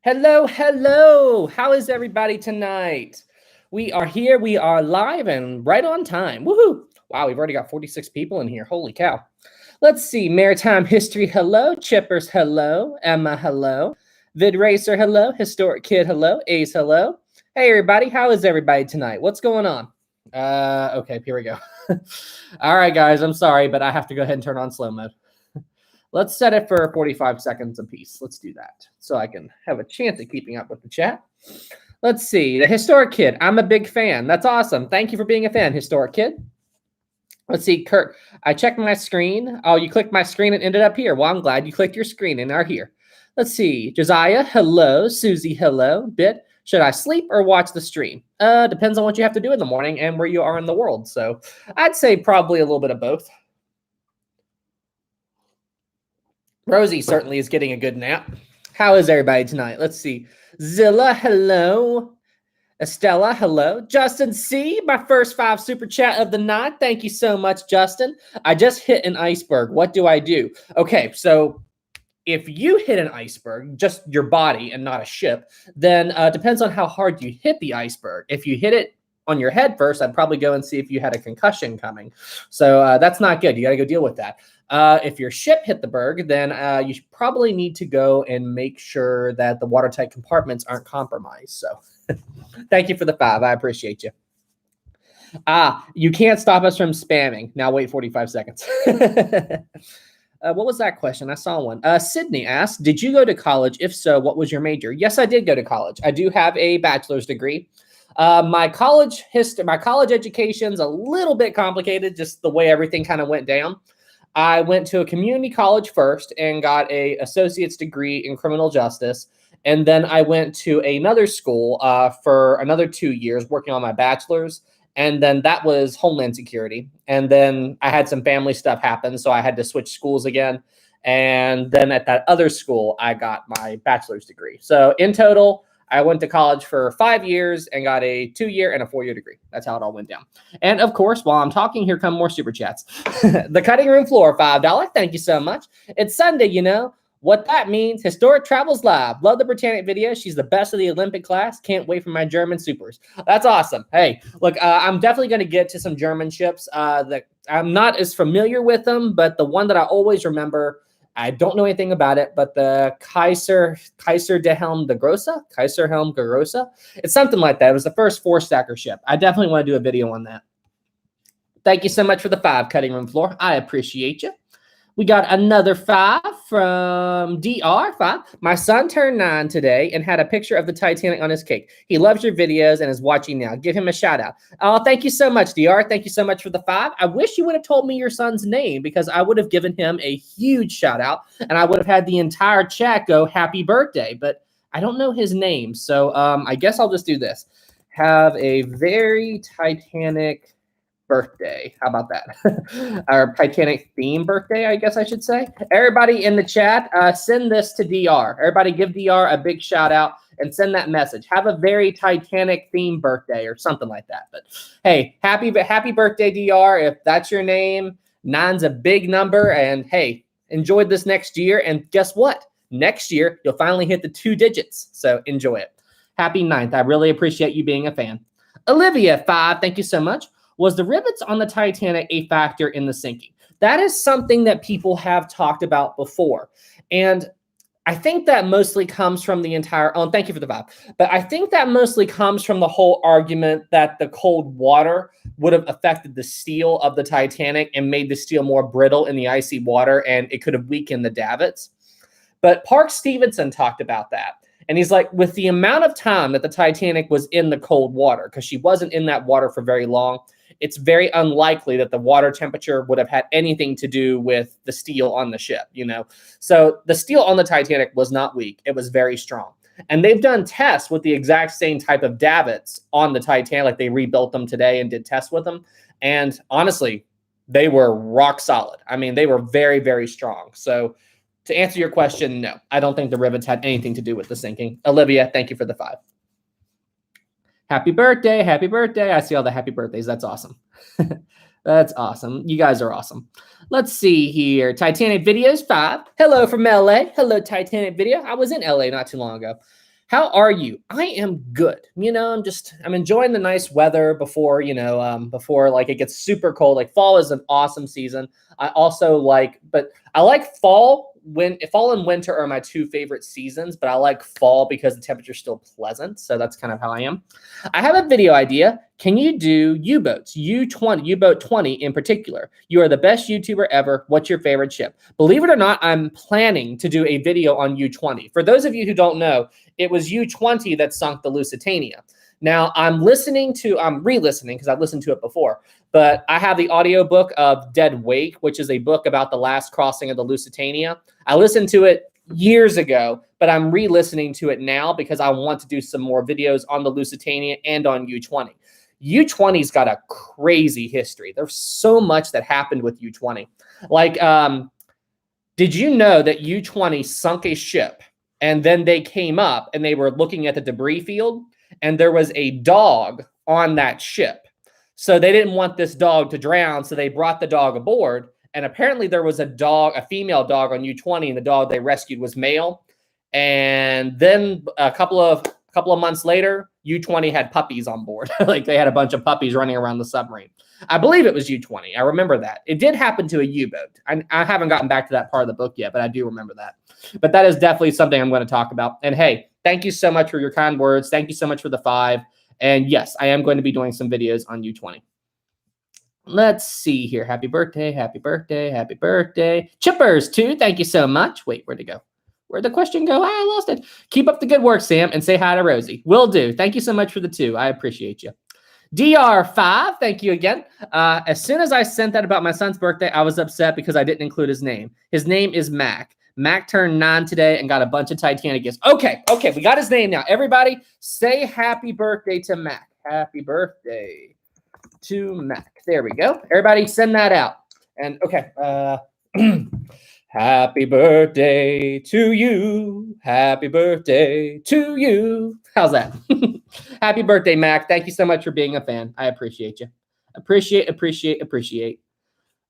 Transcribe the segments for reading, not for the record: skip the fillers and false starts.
Hello, hello. How is everybody tonight? We are here. We are live and right on time. Woohoo. Wow, we've already got 46 people in here. Holy cow. Let's see. Maritime History, hello. Chippers, hello. Emma, hello. Vid Racer, hello. Historic Kid, hello. Ace, hello. Hey, everybody. How is everybody tonight? What's going on? Okay, here we go. All right, guys. I'm sorry, but I have to go ahead and turn on slow mode. Let's set it for 45 seconds apiece. Let's do that so I can have a chance at keeping up with the chat. Let's see. The Historic Kid. I'm a big fan. That's awesome. Thank you for being a fan, Historic Kid. Let's see. Kurt, I checked my screen. Oh, you clicked my screen and ended up here. Well, I'm glad you clicked your screen and are here. Let's see. Josiah, hello. Susie, hello. Bit, should I sleep or watch the stream? Depends on what you have to do in the morning and where you are in the world. So I'd say probably a little bit of both. Rosie certainly is getting a good nap. How is everybody tonight? Let's see. Zilla, hello. Estella, hello. Justin C., my first 5 super chat of the night. Thank you so much, Justin. I just hit an iceberg. What do I do? Okay, so if you hit an iceberg, just your body and not a ship, then depends on how hard you hit the iceberg. If you hit it on your head first, I'd probably go and see if you had a concussion coming. So that's not good. You got to go deal with that. If your ship hit the berg, then you probably need to go and make sure that the watertight compartments aren't compromised. So thank you for the 5. I appreciate you. You can't stop us from spamming. Now wait 45 seconds. What was that question? I saw one. Sydney asked, did you go to college? If so, what was your major? Yes, I did go to college. I do have a bachelor's degree. My college education's a little bit complicated, just the way everything kind of went down. I went to a community college first and got an associate's degree in criminal justice. And then I went to another school for another 2 years working on my bachelor's. And then that was Homeland Security. And then I had some family stuff happen, so I had to switch schools again. And then at that other school, I got my bachelor's degree. So in total, I went to college for 5 years and got a 2-year and a 4-year degree. That's how it all went down. And of course, while I'm talking, here come more super chats. The cutting room floor, $5. Thank you so much. It's Sunday, you know. What that means, Historic Travels Live. Love the Britannic video. She's the best of the Olympic class. Can't wait for my German supers. That's awesome. Hey, look, I'm definitely going to get to some German ships that I'm not as familiar with them, but the one that I always remember, I don't know anything about it, but the Kaiser de Helm de Grosse, Kaiser Helm de Grosse. It's something like that. It was the first 4-stacker ship. I definitely want to do a video on that. Thank you so much for the 5, cutting room floor. I appreciate you. We got another 5 from DR5. My son turned 9 today and had a picture of the Titanic on his cake. He loves your videos and is watching now. Give him a shout out. Oh, thank you so much, DR. Thank you so much for the 5. I wish you would have told me your son's name because I would have given him a huge shout out and I would have had the entire chat go happy birthday, but I don't know his name. So I guess I'll just do this. Have a very Titanic birthday. How about that? Our Titanic theme birthday, I guess I should say. Everybody in the chat, send this to DR. Everybody give DR a big shout out and send that message. Have a very Titanic theme birthday or something like that. But hey, happy birthday, DR. If that's your name, 9's a big number. And hey, enjoy this next year. And guess what? Next year, you'll finally hit the 2 digits. So enjoy it. Happy 9th. I really appreciate you being a fan. Olivia, 5. Thank you so much. Was the rivets on the Titanic a factor in the sinking? That is something that people have talked about before. And I think that mostly comes from the entire, thank you for the 5. But I think that mostly comes from the whole argument that the cold water would have affected the steel of the Titanic and made the steel more brittle in the icy water, and it could have weakened the davits. But Park Stevenson talked about that. And he's like, with the amount of time that the Titanic was in the cold water, because she wasn't in that water for very long, it's very unlikely that the water temperature would have had anything to do with the steel on the ship, you know? So the steel on the Titanic was not weak. It was very strong. And they've done tests with the exact same type of davits on the Titanic. Like they rebuilt them today and did tests with them. And honestly, they were rock solid. I mean, they were very, very strong. So to answer your question, no, I don't think the rivets had anything to do with the sinking. Olivia, thank you for the 5. Happy birthday. Happy birthday. I see all the happy birthdays. That's awesome. That's awesome. You guys are awesome. Let's see here. Titanic videos, 5. Hello from LA. Hello, Titanic video. I was in LA not too long ago. How are you? I am good. I'm enjoying the nice weather before, before like it gets super cold. Like fall is an awesome season. But I like fall. Fall and winter are my two favorite seasons, but I like fall because the temperature's still pleasant. So that's kind of how I am. I have a video idea. Can you do U-boats? U-boat 20 in particular. You are the best YouTuber ever. What's your favorite ship? Believe it or not, I'm planning to do a video on U-20. For those of you who don't know, it was U-20 that sunk the Lusitania. Now, I'm re-listening because I've listened to it before, but I have the audiobook of Dead Wake, which is a book about the last crossing of the Lusitania. I listened to it years ago, but I'm re-listening to it now because I want to do some more videos on the Lusitania and on U-20. U-20's got a crazy history. There's so much that happened with U-20. Like, did you know that U-20 sunk a ship and then they came up and they were looking at the debris field and there was a dog on that ship? So they didn't want this dog to drown, so they brought the dog aboard. And apparently there was a female dog on U-20, and the dog they rescued was male. And then a couple of months later, U-20 had puppies on board. Like they had a bunch of puppies running around the submarine. I believe it was U-20. I remember that. It did happen to a U-boat. I haven't gotten back to that part of the book yet, but I do remember that. But that is definitely something I'm going to talk about. And hey, thank you so much for your kind words. Thank you so much for the 5. And yes, I am going to be doing some videos on U-20. Let's see here. Happy birthday, happy birthday, happy birthday. Chippers, too. Thank you so much. Wait, where'd it go? Where'd the question go? I lost it. Keep up the good work, Sam, and say hi to Rosie. Will do. Thank you so much for the 2. I appreciate you. DR5, thank you again. As soon as I sent that about my son's birthday, I was upset because I didn't include his name. His name is Mac. Mac turned 9 today and got a bunch of Titanic gifts. Okay, we got his name now. Everybody say happy birthday to Mac. Happy birthday to Mac. There we go. Everybody send that out. And okay, happy birthday to you. Happy birthday to you. How's that? Happy birthday, Mac. Thank you so much for being a fan. I appreciate you. Appreciate.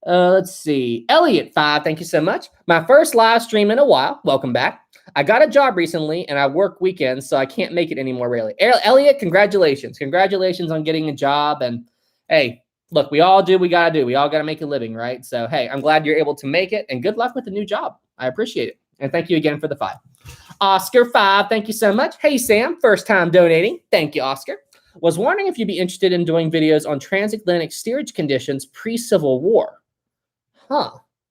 Let's see. Elliot 5, thank you so much. My first live stream in a while. Welcome back. I got a job recently, and I work weekends, so I can't make it anymore, really. Elliot, congratulations. Congratulations on getting a job. And, hey, look, we all do what we got to do. We all got to make a living, right? So, hey, I'm glad you're able to make it, and good luck with the new job. I appreciate it. And thank you again for the 5. Oscar 5, thank you so much. Hey, Sam, first time donating. Thank you, Oscar. Was wondering if you'd be interested in doing videos on transatlantic steerage conditions pre-Civil War.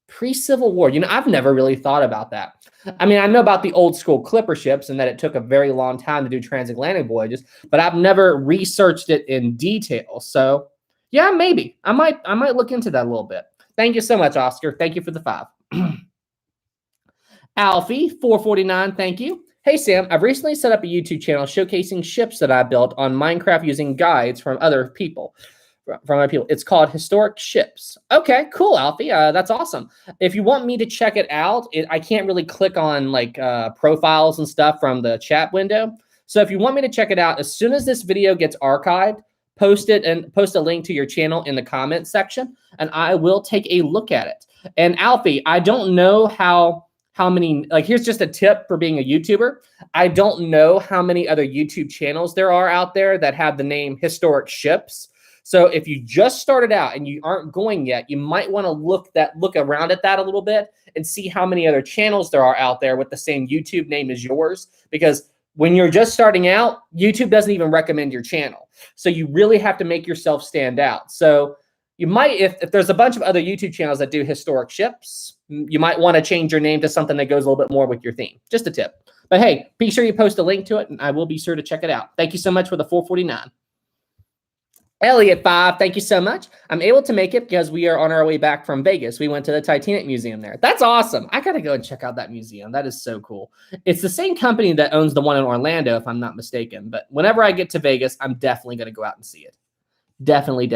Pre-Civil War. I've never really thought about that. I mean, I know about the old school clipper ships and that it took a very long time to do transatlantic voyages, but I've never researched it in detail. So, yeah, maybe. I might look into that a little bit. Thank you so much, Oscar. Thank you for the 5. Alfie 449, thank you. Hey, Sam, I've recently set up a YouTube channel showcasing ships that I built on Minecraft using guides from other people. It's called Historic Ships. Okay, cool, Alfie. That's awesome. If you want me to check it out, I can't really click on like profiles and stuff from the chat window. So if you want me to check it out, as soon as this video gets archived, post it and post a link to your channel in the comments section, and I will take a look at it. And Alfie, I don't know how many, like, here's just a tip for being a YouTuber. I don't know how many other YouTube channels there are out there that have the name Historic Ships. So if you just started out and you aren't going yet, you might want to look around at that a little bit and see how many other channels there are out there with the same YouTube name as yours. Because when you're just starting out, YouTube doesn't even recommend your channel. So you really have to make yourself stand out. So you might, if there's a bunch of other YouTube channels that do historic ships, you might want to change your name to something that goes a little bit more with your theme. Just a tip. But hey, be sure you post a link to it, and I will be sure to check it out. Thank you so much for the 449. Elliot 5, thank you so much. I'm able to make it because we are on our way back from Vegas. We went to the Titanic Museum there. That's awesome. I got to go and check out that museum. That is so cool. It's the same company that owns the one in Orlando, if I'm not mistaken. But whenever I get to Vegas, I'm definitely going to go out and see it. Definitely.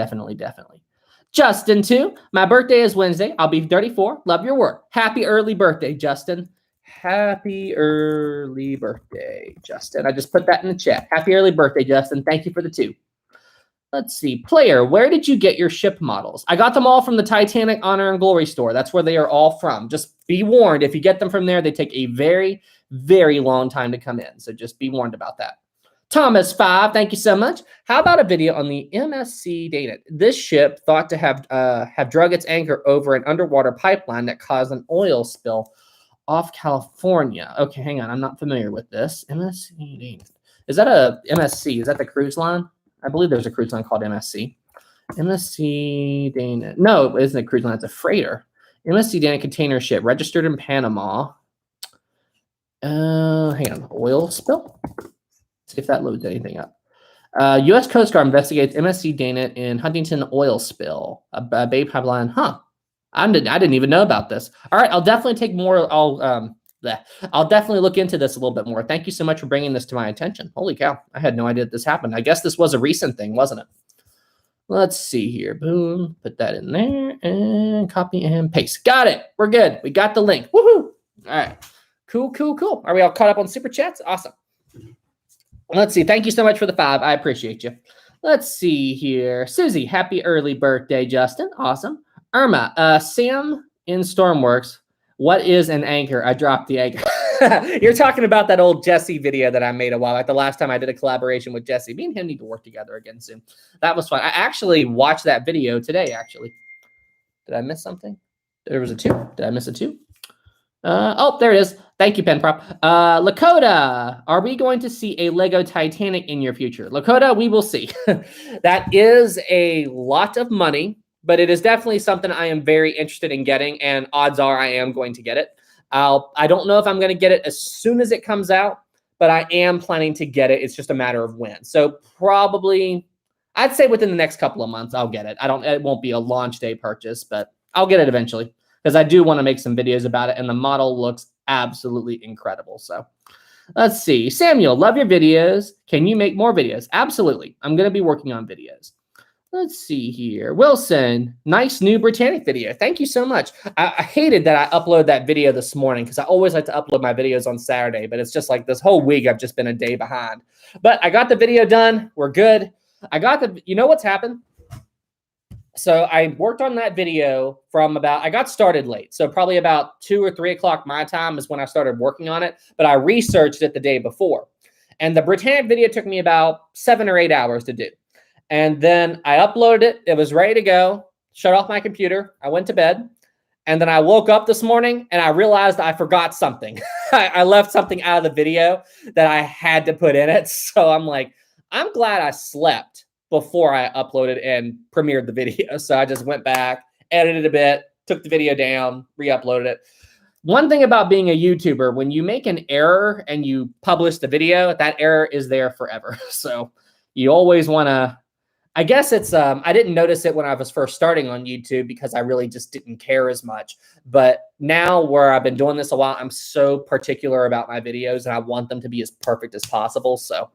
Justin 2, my birthday is Wednesday. I'll be 34. Love your work. Happy early birthday, Justin. Happy early birthday, Justin. I just put that in the chat. Happy early birthday, Justin. Thank you for the 2. Let's see. Player, where did you get your ship models? I got them all from the Titanic Honor and Glory store. That's where they are all from. Just be warned, if you get them from there, they take a very, very long time to come in. So just be warned about that. Thomas 5, thank you so much. How about a video on the MSC Dana? This ship thought to have drug its anchor over an underwater pipeline that caused an oil spill off California. Okay, hang on. I'm not familiar with this. MSC Dana. Is that a MSC? Is that the cruise line? I believe there's a cruise line called MSC. MSC Dana. No, it isn't a cruise line. It's a freighter. MSC Dana container ship registered in Panama. Hang on. Oil spill? See if that loads anything up. U.S. Coast Guard investigates MSC Dana in Huntington oil spill. A Bay pipeline. Huh. I didn't even know about this. All right. I'll definitely take more. I'll definitely look into this a little bit more. Thank you so much for bringing this to my attention. Holy cow. I had no idea that this happened. I guess this was a recent thing, wasn't it? Let's see here. Boom. Put that in there and copy and paste. Got it. We're good. We got the link. Woohoo. All right. Cool, cool, cool. Are we all caught up on Super Chats? Awesome. Let's see. Thank you so much for the 5. I appreciate you. Let's see here. Susie, happy early birthday, Justin. Awesome. Irma, Sam in Stormworks. What is an anchor? I dropped the anchor. You're talking about that old Jesse video that I made a while back. The last time I did a collaboration with Jesse. Me and him need to work together again soon. That was fun. I actually watched that video today, actually. Did I miss something? There was a 2. Did I miss a 2? Oh, there it is. Thank you, PenProp. Lakota, are we going to see a Lego Titanic in your future? Lakota, we will see. That is a lot of money, but it is definitely something I am very interested in getting, and odds are I am going to get it. I don't know if I'm going to get it as soon as it comes out, but I am planning to get it. It's just a matter of when. So probably, I'd say within the next couple of months, I'll get it. It won't be a launch day purchase, but I'll get it eventually because I do want to make some videos about it, and the model looks absolutely incredible. So let's see. Samuel, love your videos. Can you make more videos? Absolutely. I'm going to be working on videos. Let's see here. Wilson, nice new Britannic video. Thank you so much. I hated that I uploaded that video this morning because I always like to upload my videos on Saturday, but it's just like this whole week I've just been a day behind. But I got the video done. We're good. You know what's happened? So I worked on that video I got started late. So probably about 2 or 3 o'clock my time is when I started working on it, but I researched it the day before. And the Britannic video took me about 7 or 8 hours to do. And then I uploaded it. It was ready to go. Shut off my computer. I went to bed. And then I woke up this morning and I realized I forgot something. I left something out of the video that I had to put in it. So I'm like, I'm glad I slept before I uploaded and premiered the video. So I just went back, edited a bit, took the video down, re-uploaded it. One thing about being a YouTuber, when you make an error and you publish the video, that error is there forever. So you always want to, I guess it's, I didn't notice it when I was first starting on YouTube because I really just didn't care as much. But now where I've been doing this a while, I'm so particular about my videos and I want them to be as perfect as possible. So,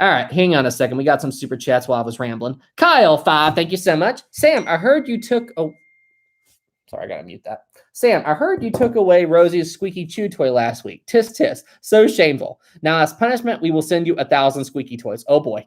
all right, hang on a second. We got some super chats while I was rambling. Kyle 5, thank you so much. Sam, I heard you took, sorry, I got to mute that. Sam, I heard you took away Rosie's squeaky chew toy last week. Tis, tis. So shameful. Now, as punishment, we will send you 1,000 squeaky toys. Oh, boy.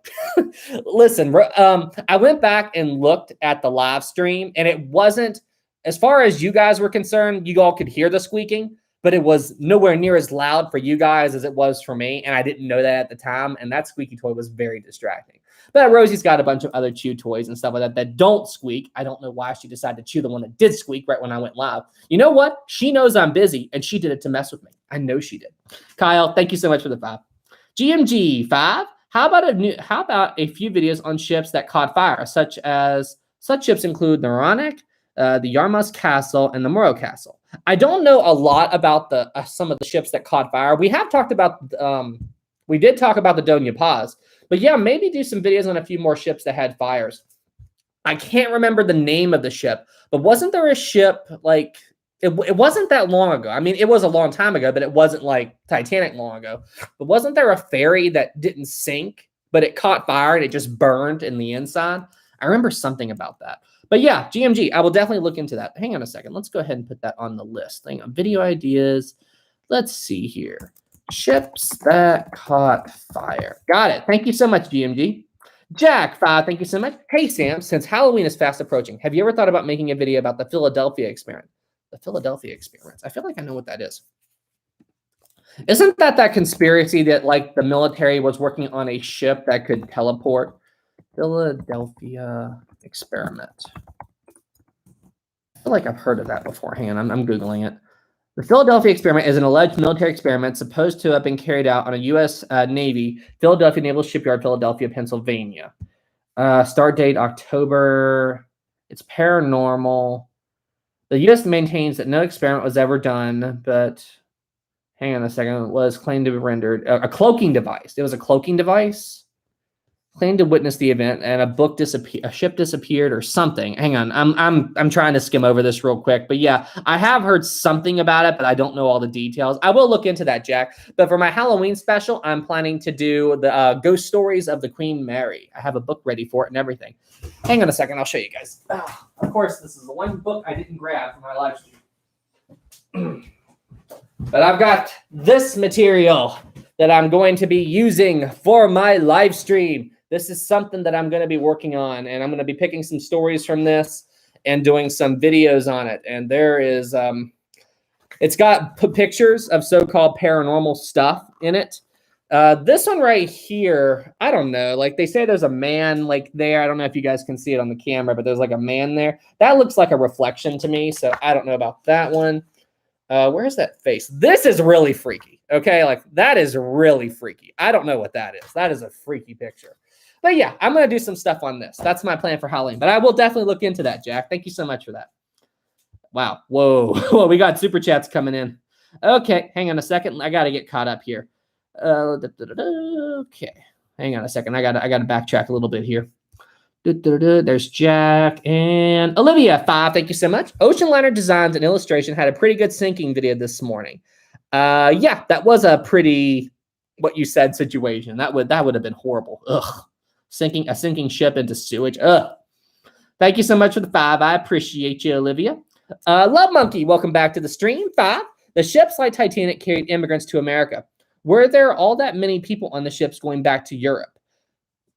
Listen, I went back and looked at the live stream, and it wasn't, as far as you guys were concerned, you all could hear the squeaking, but it was nowhere near as loud for you guys as it was for me, and I didn't know that at the time, and that squeaky toy was very distracting. But Rosie's got a bunch of other chew toys and stuff like that don't squeak. I don't know why she decided to chew the one that did squeak right when I went live. You know what? She knows I'm busy, and she did it to mess with me. I know she did. Kyle, thank you so much for the 5. GMG 5. How about a few videos on ships that caught fire, such ships include the Noronic, the Yarmouth Castle, and the Morrow Castle. I don't know a lot about some of the ships that caught fire. We have talked about we did talk about the Doña Paz. But yeah, maybe do some videos on a few more ships that had fires. I can't remember the name of the ship, but wasn't there a ship like it wasn't that long ago? I mean, it was a long time ago, but it wasn't like Titanic long ago. But wasn't there a ferry that didn't sink, but it caught fire and it just burned in the inside? I remember something about that. But yeah, GMG, I will definitely look into that. Hang on a second. Let's go ahead and put that on the list. Hang on, video ideas. Let's see here. Ships that caught fire. Got it. Thank you so much, GMG. Jack, 5, thank you so much. Hey, Sam, since Halloween is fast approaching, have you ever thought about making a video about the Philadelphia experiment? The Philadelphia experiments. I feel like I know what that is. Isn't that conspiracy that, like, the military was working on a ship that could teleport? Philadelphia experiment. I feel like I've heard of that before. Hang on, I'm Googling it. The Philadelphia experiment is an alleged military experiment supposed to have been carried out on a U.S. Navy Philadelphia Naval Shipyard, Philadelphia, Pennsylvania. Start date October. It's paranormal. The U.S. maintains that no experiment was ever done, but hang on a second. It was claimed to be rendered a cloaking device. It was a cloaking device. Claimed to witness the event, and a ship disappeared or something. Hang on, I'm trying to skim over this real quick, but yeah, I have heard something about it, but I don't know all the details. I will look into that, Jack. But for my Halloween special, I'm planning to do the ghost stories of the Queen Mary. I have a book ready for it and everything. Hang on a second, I'll show you guys. Of course, this is the one book I didn't grab for my live stream. But I've got this material that I'm going to be using for my live stream. This is something that I'm going to be working on, and I'm going to be picking some stories from this and doing some videos on it. And there is, it's got pictures of so-called paranormal stuff in it. This one right here, I don't know. Like, they say there's a man like there. I don't know if you guys can see it on the camera, but there's like a man there. That looks like a reflection to me, so I don't know about that one. Where's that face? This is really freaky. Okay, like that is really freaky. I don't know what that is. That is a freaky picture. But yeah, I'm going to do some stuff on this. That's my plan for Halloween. But I will definitely look into that, Jack. Thank you so much for that. Wow. Whoa. Whoa, we got super chats coming in. Okay, hang on a second. I got to get caught up here. Okay. Hang on a second. I got to backtrack a little bit here. There's Jack and Olivia, 5. Thank you so much. Ocean Liner Designs and Illustration had a pretty good sinking video this morning. Yeah, that was a pretty what you said situation. That would have been horrible. Ugh. A sinking ship into sewage. Ugh. Thank you so much for the 5. I appreciate you, Olivia. Love Monkey, welcome back to the stream. 5. The ships like Titanic carried immigrants to America. Were there all that many people on the ships going back to Europe?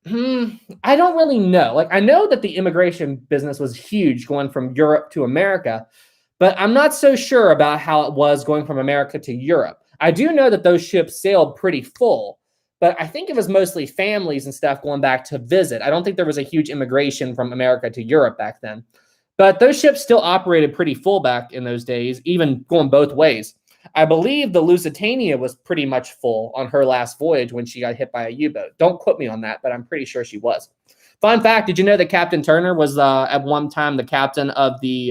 I don't really know. Like, I know that the immigration business was huge going from Europe to America, but I'm not so sure about how it was going from America to Europe. I do know that those ships sailed pretty full, but I think it was mostly families and stuff going back to visit. I don't think there was a huge immigration from America to Europe back then. But those ships still operated pretty full back in those days, even going both ways. I believe the Lusitania was pretty much full on her last voyage when she got hit by a U-boat. Don't quote me on that, but I'm pretty sure she was. Fun fact, did you know that Captain Turner was at one time the captain of the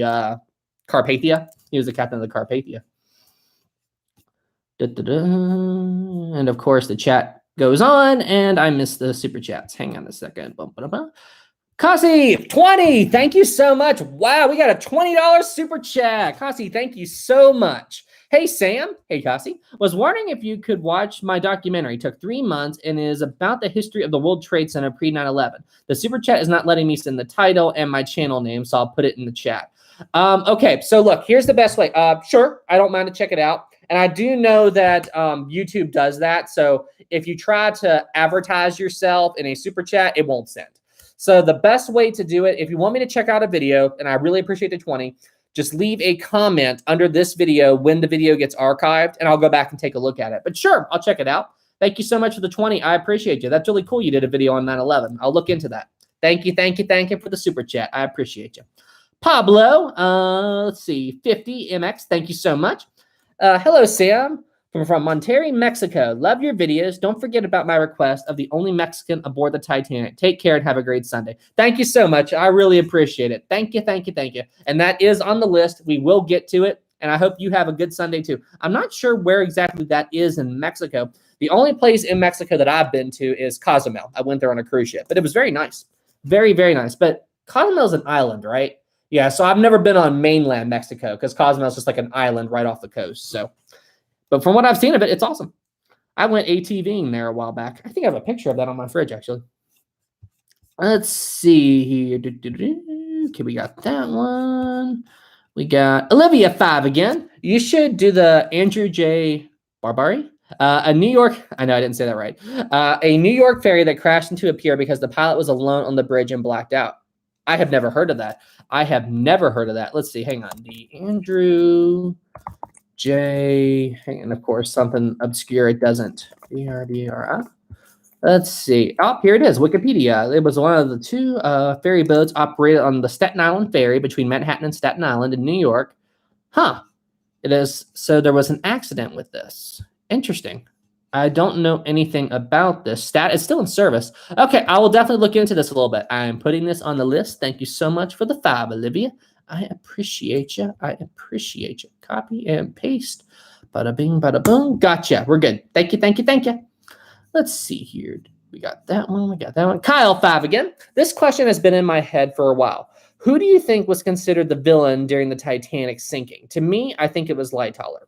Carpathia? He was the captain of the Carpathia. And of course, the chat goes on, and I missed the super chats. Hang on a second. Kasi, 20. Thank you so much. Wow, we got a $20 super chat. Kasi, thank you so much. Hey, Sam. Hey, Kasi. Was wondering if you could watch my documentary. It took 3 months and is about the history of the World Trade Center pre 9/11. The super chat is not letting me send the title and my channel name, so I'll put it in the chat. Okay, so look, here's the best way. Sure, I don't mind to check it out. And I do know that YouTube does that. So if you try to advertise yourself in a super chat, it won't send. So the best way to do it, if you want me to check out a video, and I really appreciate the 20, just leave a comment under this video when the video gets archived, and I'll go back and take a look at it. But sure, I'll check it out. Thank you so much for the 20. I appreciate you. That's really cool. You did a video on 9/11. I'll look into that. Thank you for the super chat. I appreciate you. Pablo, let's see, 50 MX. Thank you so much. Hello, Sam. From Monterrey, Mexico. Love your videos. Don't forget about my request of the only Mexican aboard the Titanic. Take care and have a great Sunday. Thank you so much. I really appreciate it. Thank you. And that is on the list. We will get to it. And I hope you have a good Sunday too. I'm not sure where exactly that is in Mexico. The only place in Mexico that I've been to is Cozumel. I went there on a cruise ship, but it was very nice. Very, very nice. But Cozumel is an island, right? Yeah, so I've never been on mainland Mexico because Cozumel is just like an island right off the coast. So, but from what I've seen of it, it's awesome. I went ATVing there a while back. I think I have a picture of that on my fridge, actually. Let's see here. Okay, we got that one. We got Olivia 5 again. You should do the Andrew J. Barbari. A New York, I know I didn't say that right. A New York ferry that crashed into a pier because the pilot was alone on the bridge and blacked out. I have never heard of that. Let's see. Hang on. The Andrew J. And of course, something obscure. It doesn't. BRBRI. Let's see. Oh, here it is. Wikipedia. It was one of the two ferry boats operated on the Staten Island ferry between Manhattan and Staten Island in New York. Huh. It is. So there was an accident with this. Interesting. I don't know anything about this. It's still in service. Okay, I will definitely look into this a little bit. I am putting this on the list. Thank you so much for the 5, Olivia. I appreciate you. Copy and paste. Bada bing, bada boom. Gotcha. We're good. Thank you. Let's see here. We got that one. Kyle, 5 again. This question has been in my head for a while. Who do you think was considered the villain during the Titanic sinking? To me, I think it was Lightoller.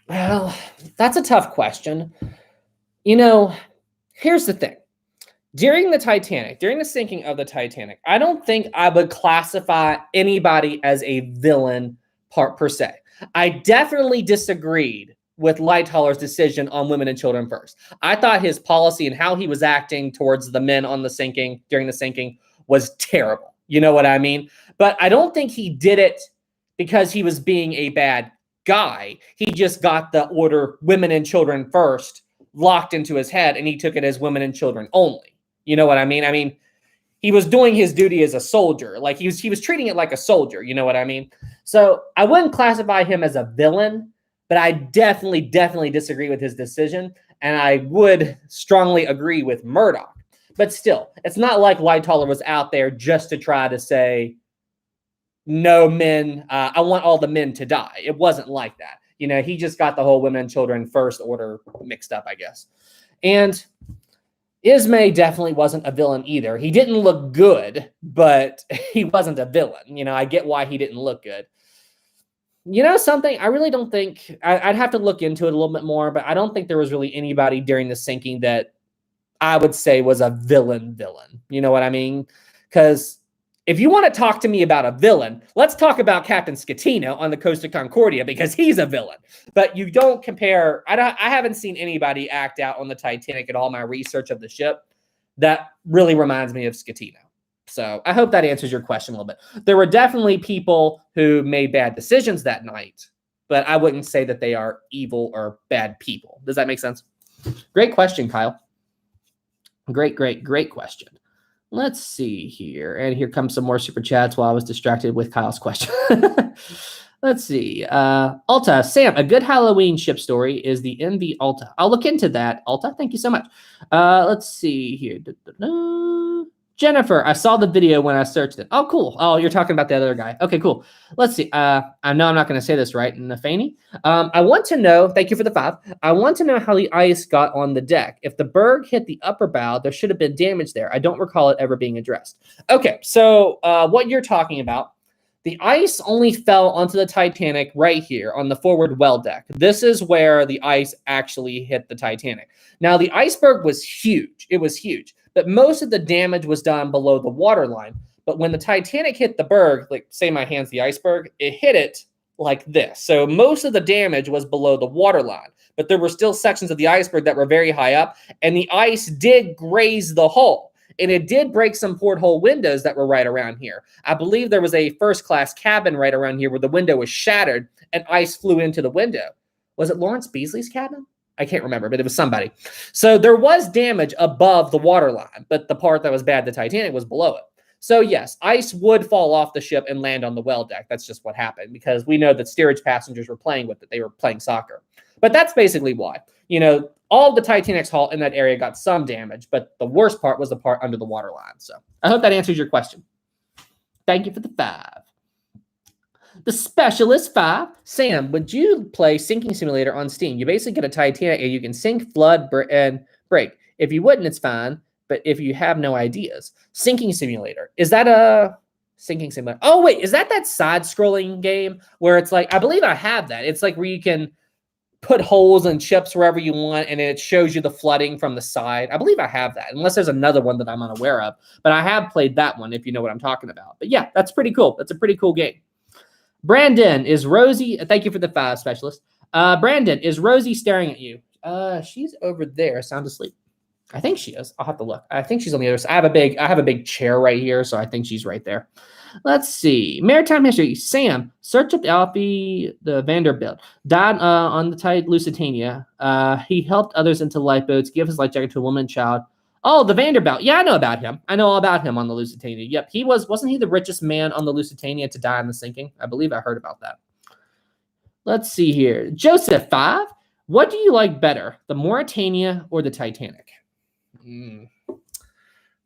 Well, that's a tough question. Here's the thing. During the sinking of the Titanic, I don't think I would classify anybody as a villain per se. I definitely disagreed with Lightoller's decision on women and children first. I thought his policy and how he was acting towards the men on the sinking, during the sinking, was terrible. You know what I mean? But I don't think he did it because he was being a bad guy. He just got the order women and children first locked into his head, and he took it as women and children only. You know what I mean? I mean, he was doing his duty as a soldier. Like he was treating it like a soldier. You know what I mean? So I wouldn't classify him as a villain, but I definitely disagree with his decision. And I would strongly agree with Murdoch. But still, it's not like Lightoller was out there just to try to say, no men, I want all the men to die. It wasn't like that. He just got the whole women and children first order mixed up, I guess. And Ismay definitely wasn't a villain either. He didn't look good, but he wasn't a villain. I get why he didn't look good. Something, I really don't think, I'd have to look into it a little bit more, but I don't think there was really anybody during the sinking that I would say was a villain. You know what I mean? Because if you want to talk to me about a villain, let's talk about Captain Scatino on the Costa Concordia, because he's a villain. But you don't compare. I haven't seen anybody act out on the Titanic at all. My research of the ship that really reminds me of Scatino. So I hope that answers your question a little bit. There were definitely people who made bad decisions that night, but I wouldn't say that they are evil or bad people. Does that make sense? Great question, Kyle. Great question. Let's see here. And here comes some more super chats while I was distracted with Kyle's question. Let's see. Alta, Sam, a good Halloween ship story is the MV Alta. I'll look into that. Alta, thank you so much. Let's see here. Jennifer, I saw the video when I searched it. Oh, cool. Oh, you're talking about the other guy. Okay, cool. Let's see. I know I'm not going to say this right. Nafani. I want to know, thank you for the 5. I want to know how the ice got on the deck. If the berg hit the upper bow, there should have been damage there. I don't recall it ever being addressed. Okay, so what you're talking about, the ice only fell onto the Titanic right here on the forward well deck. This is where the ice actually hit the Titanic. Now, the iceberg was huge. It was huge. But most of the damage was done below the waterline. But when the Titanic hit the berg, like say my hand's the iceberg, it hit it like this. So most of the damage was below the waterline. But there were still sections of the iceberg that were very high up. And the ice did graze the hull. And it did break some porthole windows that were right around here. I believe there was a first-class cabin right around here where the window was shattered and ice flew into the window. Was it Lawrence Beasley's cabin? I can't remember, but it was somebody. So there was damage above the waterline, but the part that was bad, the Titanic, was below it. So yes, ice would fall off the ship and land on the well deck. That's just what happened, because we know that steerage passengers were playing with it. They were playing soccer. But that's basically why. All of the Titanic's hull in that area got some damage, but the worst part was the part under the waterline. So I hope that answers your question. Thank you for the 5. The Specialist 5. Sam, would you play Sinking Simulator on Steam? You basically get a Titanic and you can sink, flood, and break. If you wouldn't, it's fine. But if you have no ideas, Sinking Simulator. Is that a Sinking Simulator? Oh, wait. Is that side-scrolling game where it's like, I believe I have that. It's like where you can put holes in ships wherever you want, and it shows you the flooding from the side. I believe I have that, unless there's another one that I'm unaware of. But I have played that one, if you know what I'm talking about. But yeah, that's pretty cool. That's a pretty cool game. Brandon, is Rosie, thank you for the 5, Specialist. Brandon, is Rosie staring at you? She's over there, sound asleep. I think she is. I'll have to look. I think she's on the other side. I have a big chair right here, so I think she's right there. Let's see. Maritime history. Sam, search up Alfie the Vanderbilt. Died on the tide Lusitania. He helped others into lifeboats, give his life jacket to a woman and child. Oh, the Vanderbilt. Yeah, I know about him. I know all about him on the Lusitania. Yep, wasn't he the richest man on the Lusitania to die in the sinking? I believe I heard about that. Let's see here. Joseph 5. What do you like better, the Mauritania or the Titanic?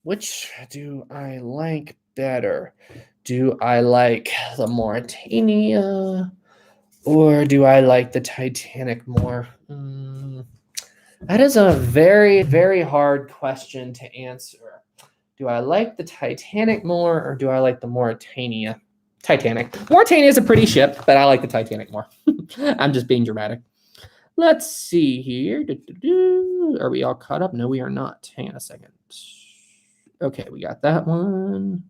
Which do I like better? Do I like the Mauritania or do I like the Titanic more? That is a very, very hard question to answer. Do I like the Titanic more or do I like the Mauritania? Titanic. Mauritania is a pretty ship, but I like the Titanic more. I'm just being dramatic. Let's see here. Are we all caught up? No, we are not. Hang on a second. Okay, we got that one.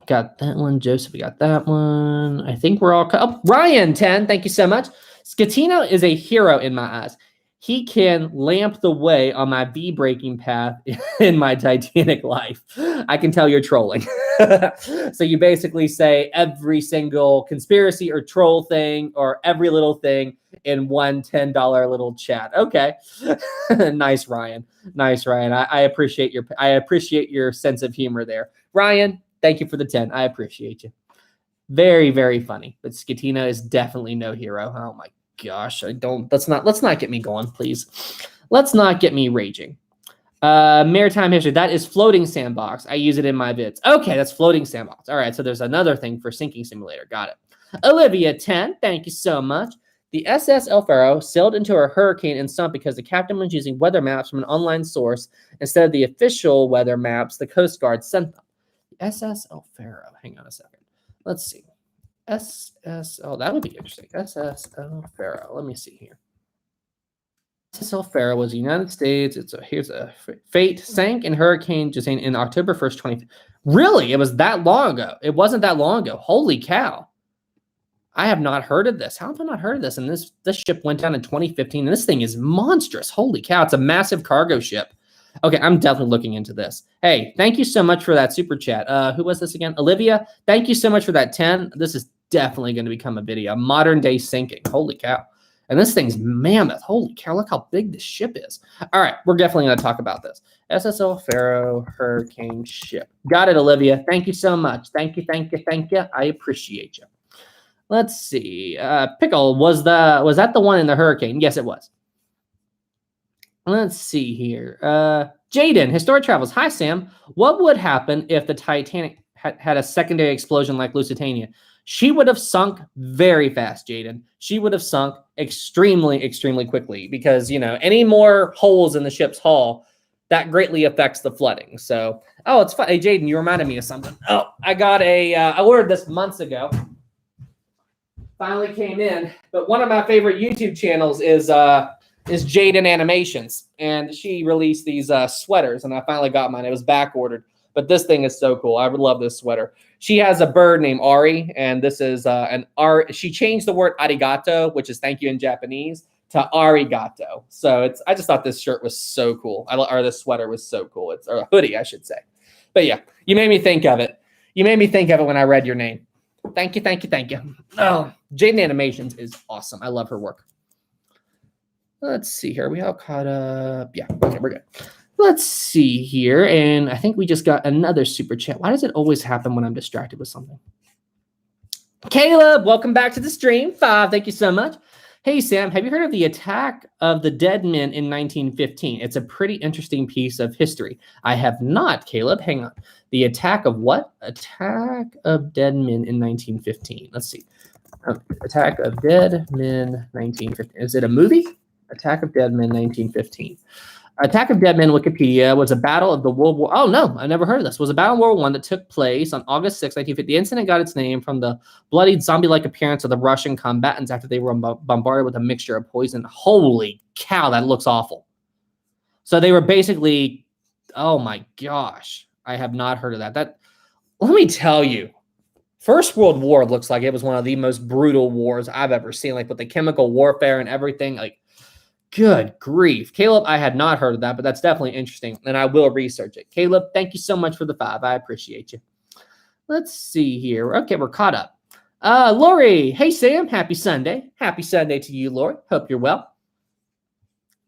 Got that one. Joseph, we got that one. I think we're all caught up. Ryan 10, thank you so much. Scatino is a hero in my eyes. He can lamp the way on my V-breaking path in my Titanic life. I can tell you're trolling. So you basically say every single conspiracy or troll thing or every little thing in one $10 little chat. Okay. Nice, Ryan. Nice, Ryan. I appreciate your sense of humor there. Ryan, thank you for the 10. I appreciate you. Very, very funny. But Scatino is definitely no hero. Oh my gosh. Let's not get me going, please. Let's not get me raging. Maritime history. That is floating sandbox. I use it in my vids. Okay, that's floating sandbox. All right, so there's another thing for sinking simulator. Got it. Olivia 10, thank you so much. The SS El Faro sailed into a hurricane and sunk because the captain was using weather maps from an online source instead of the official weather maps the Coast Guard sent them. The SS El Faro. Hang on a second. Let's see. Oh, that would be interesting. SS El Faro. Let me see here. SS Farah was the United States. Here's a fate sank in Hurricane Justine in October 1st, 20. Really? It was that long ago. It wasn't that long ago. Holy cow. I have not heard of this. How have I not heard of this? And this ship went down in 2015. And this thing is monstrous. Holy cow. It's a massive cargo ship. Okay, I'm definitely looking into this. Hey, thank you so much for that super chat. Who was this again? Olivia, thank you so much for that 10. This is definitely going to become a video. Modern day sinking. Holy cow. And this thing's mammoth. Holy cow, look how big this ship is. All right, we're definitely going to talk about this. SSL Faro Hurricane Ship. Got it, Olivia. Thank you so much. Thank you. I appreciate you. Let's see. Pickle, was that the one in the hurricane? Yes, it was. Let's see here. Jaden, Historic Travels. Hi, Sam. What would happen if the Titanic had a secondary explosion like Lusitania? She would have sunk very fast, Jaden. She would have sunk extremely, extremely quickly because, any more holes in the ship's hull, that greatly affects the flooding. So, it's fun. Hey, Jaden, you reminded me of something. Oh, I got I ordered this months ago. Finally came in. But one of my favorite YouTube channels is Jaden Animations. And she released these sweaters, and I finally got mine. It was back ordered. But this thing is so cool. I would love this sweater. She has a bird named Ari, and this is she changed the word arigato, which is thank you in Japanese, to arigato. So I just thought this shirt was so cool. Or this sweater was so cool. It's or a hoodie, I should say. But yeah, you made me think of it. You made me think of it when I read your name. Thank you. Oh, Jaden Animations is awesome. I love her work. Let's see here. We all caught up. Yeah, okay, we're good. Let's see here, and I think we just got another super chat. Why does it always happen when I'm distracted with something? Caleb, welcome back to the stream. 5, thank you so much. Hey, Sam, have you heard of the attack of the dead men in 1915? It's a pretty interesting piece of history. I have not, Caleb. Hang on. The attack of what? Attack of dead men in 1915. Let's see. Attack of dead men 1915. Is it a movie? Attack of dead men 1915. Attack of Dead Men Wikipedia was a battle of the World War. Oh, no, I never heard of this. Was a battle in World War I that took place on August 6, 1950. The incident got its name from the bloodied zombie-like appearance of the Russian combatants after they were bombarded with a mixture of poison. Holy cow, that looks awful. So they were basically, oh my gosh, I have not heard of that. Let me tell you, First World War looks like it was one of the most brutal wars I've ever seen, like with the chemical warfare and everything. Like, good grief. Caleb, I had not heard of that, but that's definitely interesting, and I will research it. Caleb, thank you so much for the 5. I appreciate you. Let's see here. Okay, we're caught up. Lori, hey, Sam. Happy Sunday. Happy Sunday to you, Lori. Hope you're well.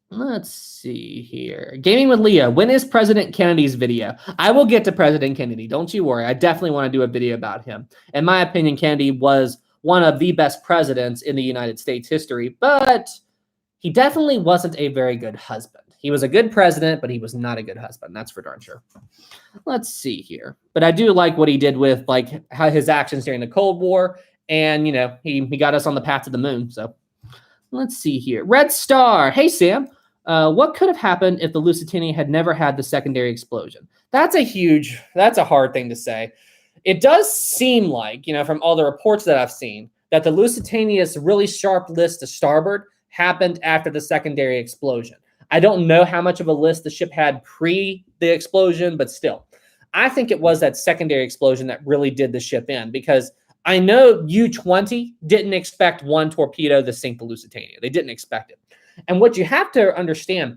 Let's see here. Gaming with Leah. When is President Kennedy's video? I will get to President Kennedy. Don't you worry. I definitely want to do a video about him. In my opinion, Kennedy was one of the best presidents in the United States history, but he definitely wasn't a very good husband. He was a good president, but he was not a good husband. That's for darn sure. Let's see here. But I do like what he did with like how his actions during the Cold War, and he got us on the path to the moon. So let's see here. Red Star. Hey, Sam. What could have happened if the Lusitania had never had the secondary explosion? That's a hard thing to say. It does seem like, from all the reports that I've seen, that the Lusitania's really sharp list to starboard happened after the secondary explosion. I don't know how much of a list the ship had pre the explosion, but still, I think it was that secondary explosion that really did the ship in, because I know U-20 didn't expect one torpedo to sink the Lusitania. They didn't expect it. And what you have to understand,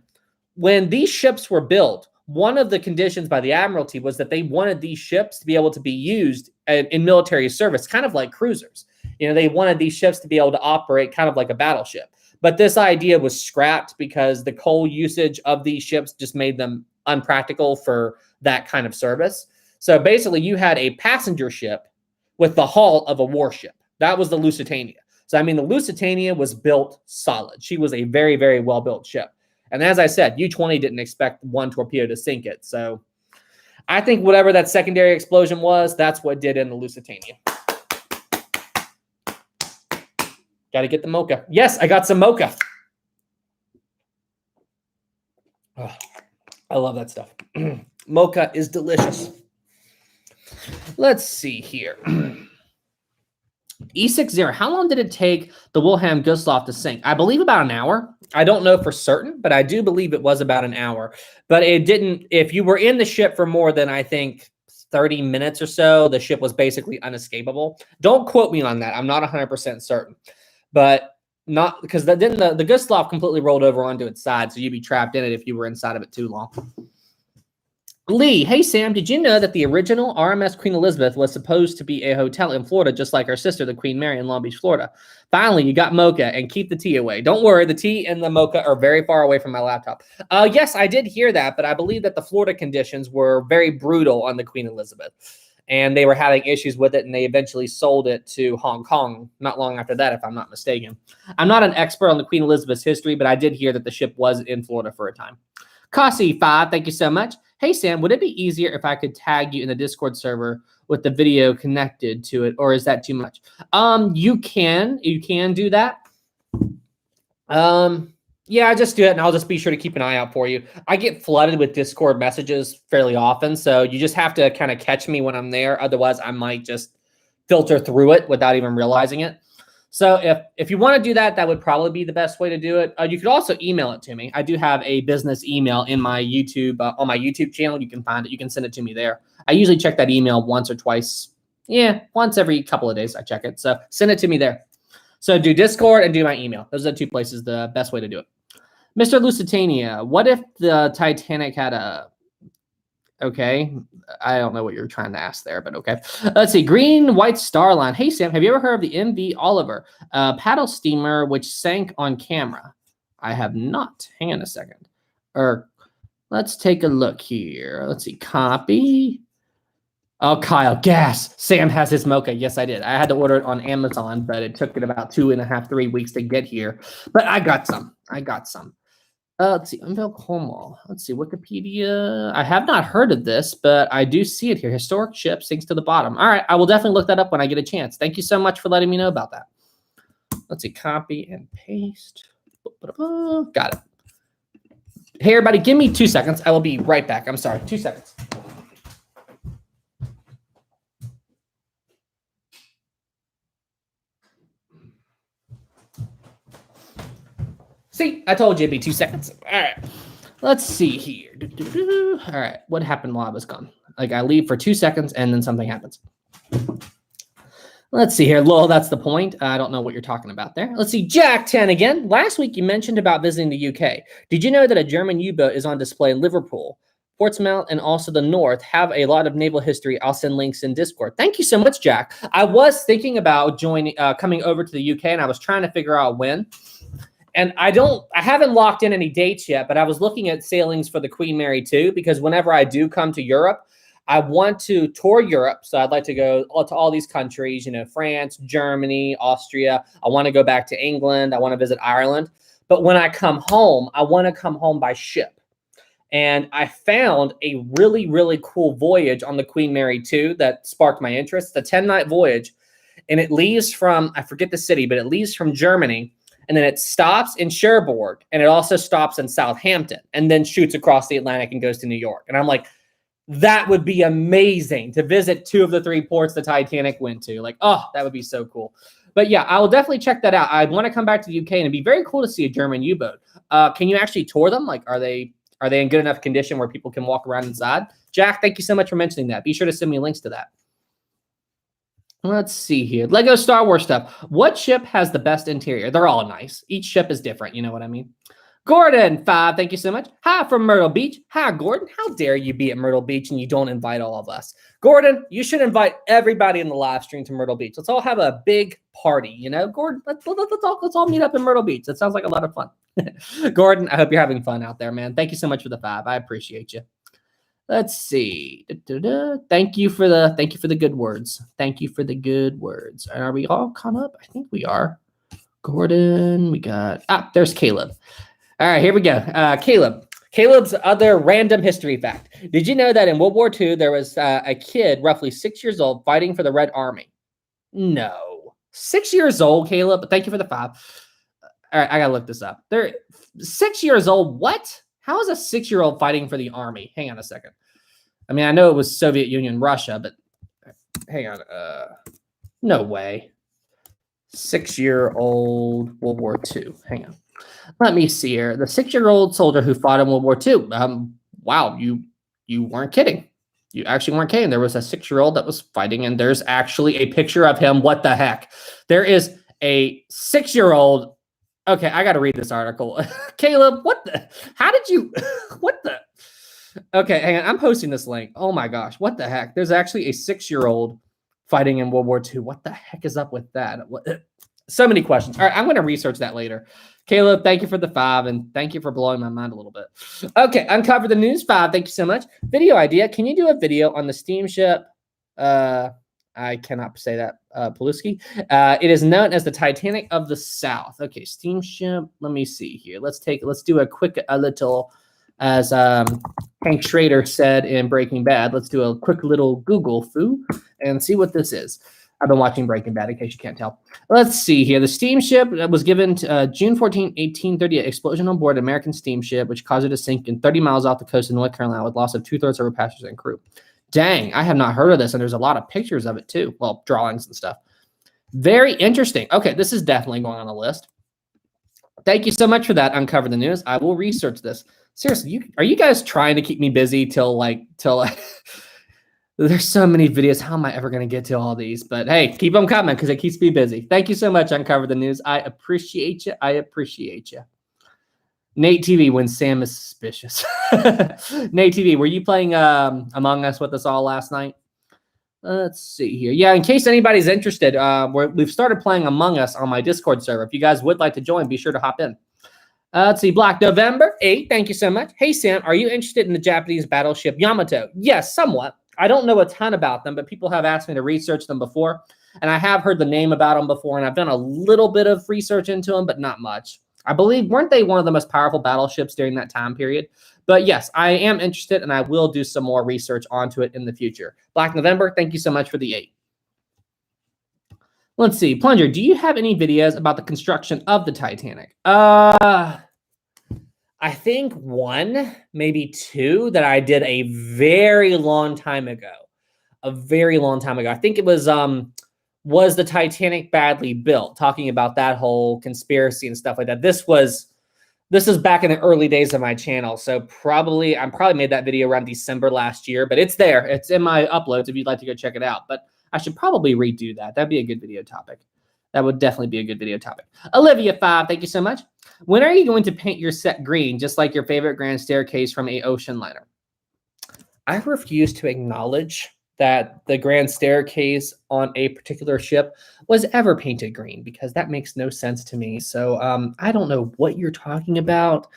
when these ships were built, one of the conditions by the Admiralty was that they wanted these ships to be able to be used in military service, kind of like cruisers. They wanted these ships to be able to operate kind of like a battleship. But this idea was scrapped because the coal usage of these ships just made them unpractical for that kind of service. So basically, you had a passenger ship with the hull of a warship. That was the Lusitania. So, I mean, the Lusitania was built solid. She was a very, very well-built ship. And as I said, U-20 didn't expect one torpedo to sink it. So, I think whatever that secondary explosion was, that's what did in the Lusitania. Got to get the mocha. Yes, I got some mocha. Oh, I love that stuff. Mocha is delicious. Let's see here. E60, how long did it take the Wilhelm Gustloff to sink? I believe about an hour. I don't know for certain, but I do believe it was about an hour. But it didn't, if you were in the ship for more than, I think, 30 minutes or so, the ship was basically unescapable. Don't quote me on that. I'm not 100% certain. But not, because then the Gustloff completely rolled over onto its side, so you'd be trapped in it if you were inside of it too long. Lee, hey, Sam, did you know that the original RMS Queen Elizabeth was supposed to be a hotel in Florida, just like her sister, the Queen Mary, in Long Beach, Florida? Finally, you got mocha, and keep the tea away. Don't worry, the tea and the mocha are very far away from my laptop. Yes, I did hear that, but I believe that the Florida conditions were very brutal on the Queen Elizabeth, and they were having issues with it, and they eventually sold it to Hong Kong not long after that, if I'm not mistaken. I'm not an expert on the Queen Elizabeth's history, but I did hear that the ship was in Florida for a time. Cassie5, thank you so much. Hey, Sam, would it be easier if I could tag you in the Discord server with the video connected to it, or is that too much? You can do that. Yeah, just do it, and I'll just be sure to keep an eye out for you. I get flooded with Discord messages fairly often, so you just have to kind of catch me when I'm there. Otherwise, I might just filter through it without even realizing it. So if you want to do that, that would probably be the best way to do it. You could also email it to me. I do have a business email in my YouTube on my YouTube channel. You can find it. You can send it to me there. I usually check that email once or twice. Yeah, once every couple of days I check it. So send it to me there. So do Discord and do my email. Those are the two places, the best way to do it. Mr. Lusitania, what if the Titanic had a... Okay, I don't know what you're trying to ask there, but okay. Let's see. Green White Star Line. Hey, Sam, have you ever heard of the MV Oliver, paddle steamer which sank on camera? I have not. Hang on a second. Let's take a look here. Let's see. Copy. Oh, Kyle, gas. Sam has his mocha. Yes, I did. I had to order it on Amazon, but it took it about 2.5, 3 weeks to get here. But I got some. Let's see, Unveil Cornwall. Let's see, Wikipedia. I have not heard of this, but I do see it here. Historic ship sinks to the bottom. All right, I will definitely look that up when I get a chance. Thank you so much for letting me know about that. Let's see, copy and paste. Got it. Hey, everybody, give me 2 seconds. I will be right back. I'm sorry, 2 seconds. See, I told you it'd be 2 seconds. All right, let's see here. All right, what happened while I was gone? Like, I leave for 2 seconds and then something happens. Let's see here. Lol, that's the point. I don't know what you're talking about there. Let's see. Jack 10 again. Last week you mentioned about visiting the UK. Did you know that a German U-boat is on display in Liverpool? Portsmouth and also the North have a lot of naval history. I'll send links in Discord. Thank you so much, Jack. I was thinking about coming over to the UK, and I was trying to figure out when. And I haven't locked in any dates yet, but I was looking at sailings for the Queen Mary 2, because whenever I do come to Europe, I want to tour Europe. So I'd like to go to all these countries, France, Germany, Austria. I want to go back to England. I want to visit Ireland. But when I come home, I want to come home by ship. And I found a really, really cool voyage on the Queen Mary 2 that sparked my interest. It's a 10-night voyage. And it leaves from, I forget the city, but it leaves from Germany. And then it stops in Cherbourg. And it also stops in Southampton. And then shoots across the Atlantic and goes to New York. And I'm like, that would be amazing to visit 2 of the 3 ports the Titanic went to. Like, oh, that would be so cool. But yeah, I will definitely check that out. I want to come back to the UK, and it'd be very cool to see a German U-boat. Can you actually tour them? Like, are they in good enough condition where people can walk around inside? Jack, thank you so much for mentioning that. Be sure to send me links to that. Let's see here. Lego Star Wars stuff. What ship has the best interior? They're all nice. Each ship is different. You know what I mean? Gordon, 5, thank you so much. Hi from Myrtle Beach. Hi, Gordon. How dare you be at Myrtle Beach and you don't invite all of us? Gordon, you should invite everybody in the live stream to Myrtle Beach. Let's all have a big party, Gordon, let's all meet up in Myrtle Beach. That sounds like a lot of fun. Gordon, I hope you're having fun out there, man. Thank you so much for the 5. I appreciate you. Let's see. Thank you for the good words. Thank you for the good words. Are we all caught up? I think we are. Gordon, we got, there's Caleb. All right, here we go. Caleb's other random history fact. Did you know that in World War II, there was a kid roughly 6 years old fighting for the Red Army? No. 6 years old, Caleb? Thank you for the 5. All right, I got to look this up. They're 6 years old. What? How is a 6-year-old fighting for the army? Hang on a second. I mean, I know it was Soviet Union, Russia, but hang on. No way. 6-year-old World War II. Hang on. Let me see here. The 6-year-old soldier who fought in World War II. Wow, you weren't kidding. You actually weren't kidding. There was a 6-year-old that was fighting, and there's actually a picture of him. What the heck? There is a 6-year-old. Okay, I got to read this article. Caleb, how did you, okay, hang on. I'm posting this link. Oh my gosh, what the heck? There's actually a 6-year-old fighting in World War II. What the heck is up with that? So many questions. All right, I'm going to research that later. Caleb, thank you for the 5, and thank you for blowing my mind a little bit. Okay, Uncover the News 5. Thank you so much. Video idea. Can you do a video on the steamship? I cannot say that, Puluski. It is known as the Titanic of the South. Okay, steamship. Let me see here. Let's do a little, as Hank Schrader said in Breaking Bad, let's do a quick little Google foo and see what this is. I've been watching Breaking Bad, in case you can't tell. Let's see here. The steamship was given June 14, 1830, an explosion on board an American steamship, which caused it to sink in 30 miles off the coast of North Carolina with loss of 2/3 of her passengers and crew. Dang, I have not heard of this, and there's a lot of pictures of it too. Well, drawings and stuff. Very interesting. Okay, this is definitely going on the list. Thank you so much for that, Uncover the News. I will research this. Seriously, are you guys trying to keep me busy till there's so many videos. How am I ever going to get to all these? But hey, keep them coming because it keeps me busy. Thank you so much, Uncover the News. I appreciate you. Nate TV, when Sam is suspicious. Nate TV, were you playing Among Us with us all last night? Let's see here. Yeah, in case anybody's interested, we've started playing Among Us on my Discord server. If you guys would like to join, be sure to hop in. Let's see. Black November 8, thank you so much. Hey, Sam, are you interested in the Japanese battleship Yamato? Yes, somewhat. I don't know a ton about them, but people have asked me to research them before, and I have heard the name about them before, and I've done a little bit of research into them, but not much. I believe, weren't they one of the most powerful battleships during that time period? But yes, I am interested, and I will do some more research onto it in the future. Black November, thank you so much for the 8. Let's see. Plunger, do you have any videos about the construction of the Titanic? I think 1, maybe 2 that I did a very long time ago. I think it was the Titanic badly built? Talking about that whole conspiracy and stuff like that. This is back in the early days of my channel, so I probably made that video around December last year, but it's there. It's in my uploads if you'd like to go check it out. But I should probably redo that. That'd be a good video topic. That would definitely be a good video topic. Olivia 5, thank you so much. When are you going to paint your set green, just like your favorite grand staircase from a ocean liner? I refuse to acknowledge that the grand staircase on a particular ship was ever painted green, because that makes no sense to me. So I don't know what you're talking about.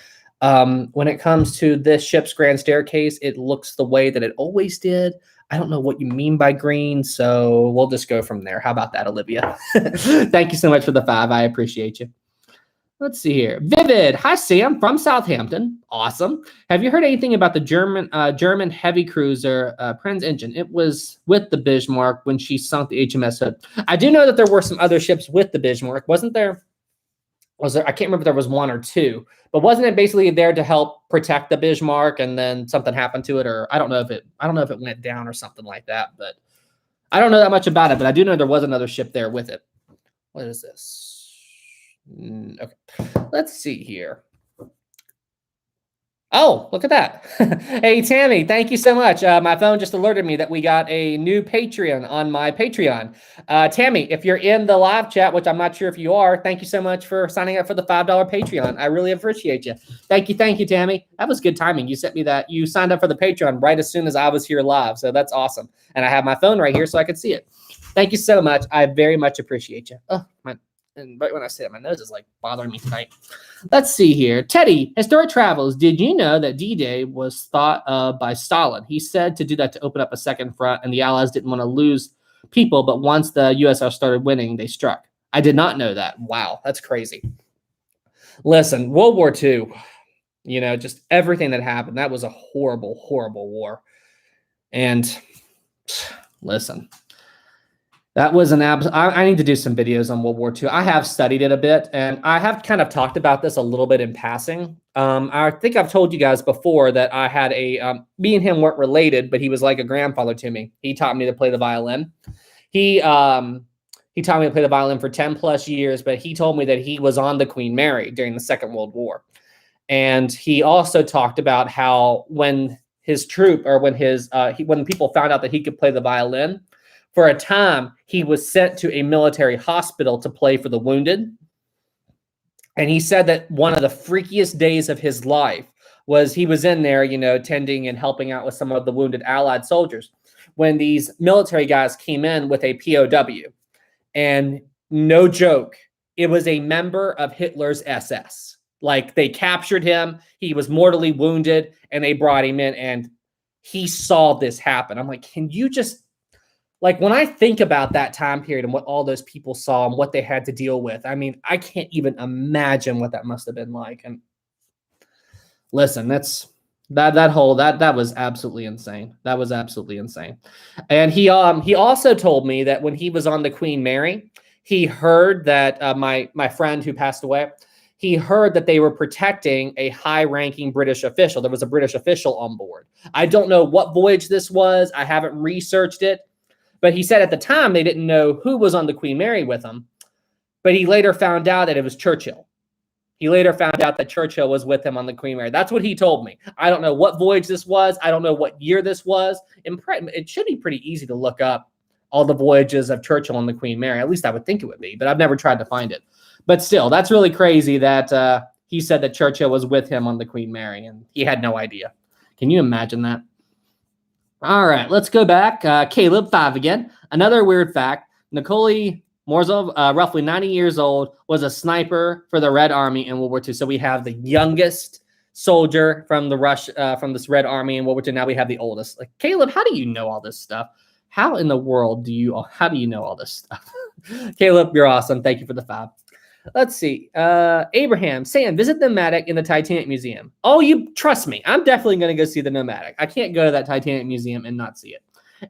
When it comes to this ship's grand staircase, it looks the way that it always did. I don't know what you mean by green, so we'll just go from there. How about that, Olivia? Thank you so much for the 5. I appreciate you. Let's see here. Vivid. Hi, Sam from Southampton. Awesome. Have you heard anything about the German heavy cruiser Prinz Engine? It was with the Bismarck when she sunk the HMS Hood. I do know that there were some other ships with the Bismarck. Wasn't there? Was there? I can't remember if there was 1 or 2, but wasn't it basically there to help protect the Bismarck, and then something happened to it, or I don't know if it went down or something like that. But I don't know that much about it. But I do know there was another ship there with it. What is this? Okay, let's see here. Oh, look at that. Hey, Tammy, thank you so much. My phone just alerted me that we got a new Patreon on my Patreon. Tammy, if you're in the live chat, which I'm not sure if you are, thank you so much for signing up for the $5 Patreon. I really appreciate you. Thank you, Tammy. That was good timing. You sent me that. You signed up for the Patreon right as soon as I was here live, so that's awesome. And I have my phone right here so I could see it. Thank you so much. I very much appreciate you. Oh, and right when I say it, my nose is like bothering me tonight. Let's see here. Teddy, Historic Travels. Did you know that D-Day was thought of by Stalin? He said to do that to open up a second front, and the Allies didn't want to lose people, but once the USSR started winning, they struck. I did not know that. Wow, that's crazy. Listen, World War II, just everything that happened, that was a horrible, horrible war. And listen, that was I need to do some videos on World War II. I have studied it a bit, and I have kind of talked about this a little bit in passing. I think I've told you guys before that I had me and him weren't related, but he was like a grandfather to me. He taught me to play the violin. He taught me to play the violin for 10 plus years, but he told me that he was on the Queen Mary during the Second World War. And he also talked about how when his troop, or when when people found out that he could play the violin, for a time, he was sent to a military hospital to play for the wounded. And he said that one of the freakiest days of his life was he was in there, tending and helping out with some of the wounded Allied soldiers, when these military guys came in with a POW. And no joke, it was a member of Hitler's SS. Like, they captured him, he was mortally wounded, and they brought him in, and he saw this happen. I'm like, can you just... Like, when I think about that time period and what all those people saw and what they had to deal with, I mean, I can't even imagine what that must have been like. And listen, that was absolutely insane. That was absolutely insane. And he also told me that when he was on the Queen Mary, he heard that my friend who passed away, he heard that they were protecting a high-ranking British official. There was a British official on board. I don't know what voyage this was. I haven't researched it. But he said at the time they didn't know who was on the Queen Mary with him. But he later found out that it was Churchill. He later found out that Churchill was with him on the Queen Mary. That's what he told me. I don't know what voyage this was. I don't know what year this was. It should be pretty easy to look up all the voyages of Churchill on the Queen Mary. At least I would think it would be, but I've never tried to find it. But still, that's really crazy that he said that Churchill was with him on the Queen Mary, and he had no idea. Can you imagine that? All right, let's go back. Caleb, 5 again. Another weird fact. Nikolai Morzov, roughly 90 years old, was a sniper for the Red Army in World War II. So we have the youngest soldier from from this Red Army in World War II. Now we have the oldest. Like, Caleb, how do you know all this stuff? How in the world how do you know all this stuff? Caleb, you're awesome. Thank you for the 5. Let's see. Abraham, Sam, visit the Nomadic in the Titanic Museum. Oh, you trust me. I'm definitely going to go see the Nomadic. I can't go to that Titanic Museum and not see it.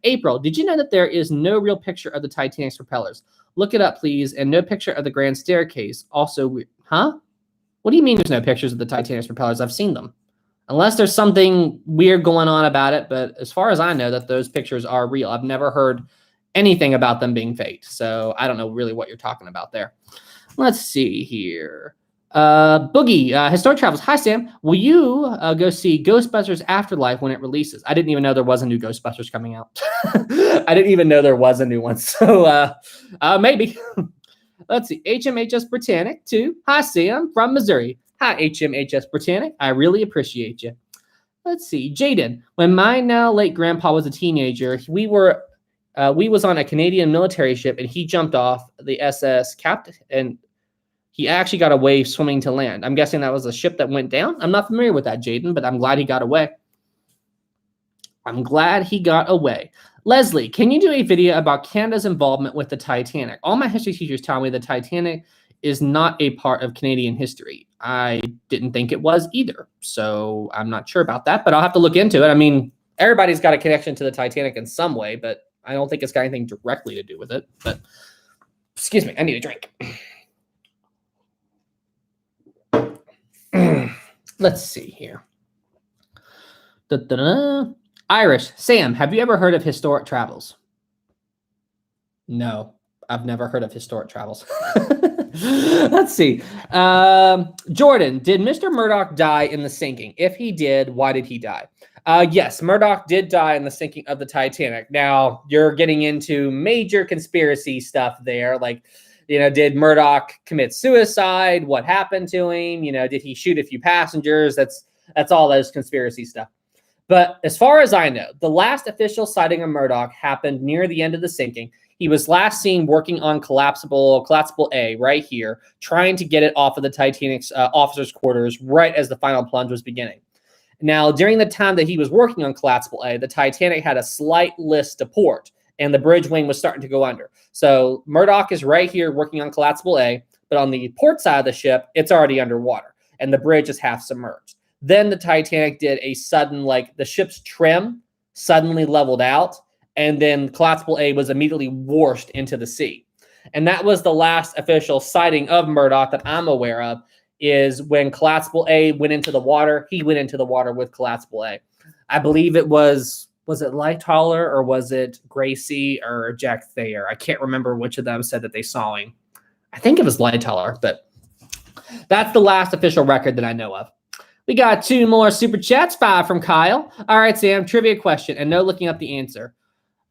April, did you know that there is no real picture of the Titanic's propellers? Look it up, please. And no picture of the Grand Staircase. Also, huh? What do you mean there's no pictures of the Titanic's propellers? I've seen them. Unless there's something weird going on about it. But as far as I know, that those pictures are real. I've never heard anything about them being faked. So I don't know really what you're talking about there. Let's see here. Boogie, Historic Travels. Hi, Sam. Will you go see Ghostbusters Afterlife when it releases? I didn't even know there was a new Ghostbusters coming out. I didn't even know there was a new one. So maybe. Let's see. HMHS Britannic, too. Hi, Sam from Missouri. Hi, HMHS Britannic. I really appreciate you. Let's see. Jaden. When my now late grandpa was a teenager, we was on a Canadian military ship, and he jumped off the SS Captain, and he actually got away swimming to land. I'm guessing that was a ship that went down. I'm not familiar with that, Jaden, but I'm glad he got away. I'm glad he got away. Leslie, can you do a video about Canada's involvement with the Titanic? All my history teachers tell me the Titanic is not a part of Canadian history. I didn't think it was either, so I'm not sure about that, but I'll have to look into it. I mean, everybody's got a connection to the Titanic in some way, but I don't think it's got anything directly to do with it. But excuse me, I need a drink. Let's see here. Irish. Sam, have you ever heard of Historic Travels? No, I've never heard of Historic Travels. Let's see. Jordan, did Mr. Murdoch die in the sinking? If he did, why did he die? Yes, Murdoch did die in the sinking of the Titanic. Now, you're getting into major conspiracy stuff there. Like, did Murdoch commit suicide? What happened to him? Did he shoot a few passengers? That's all those conspiracy stuff. But as far as I know, the last official sighting of Murdoch happened near the end of the sinking. He was last seen working on collapsible A right here, trying to get it off of the Titanic's officers' quarters right as the final plunge was beginning. Now, during the time that he was working on collapsible A, the Titanic had a slight list to port, and the bridge wing was starting to go under. So Murdoch is right here working on collapsible A, but on the port side of the ship, it's already underwater, and the bridge is half submerged. Then the Titanic did a sudden, the ship's trim suddenly leveled out, and then collapsible A was immediately washed into the sea. And that was the last official sighting of Murdoch that I'm aware of, is when collapsible A went into the water, he went into the water with collapsible A. I believe it was it Lightoller or was it Gracie or Jack Thayer? I can't remember which of them said that they saw him. I think it was Lightoller, but that's the last official record that I know of. We got 2 more super chats, 5 from Kyle. All right, Sam, trivia question, and no looking up the answer.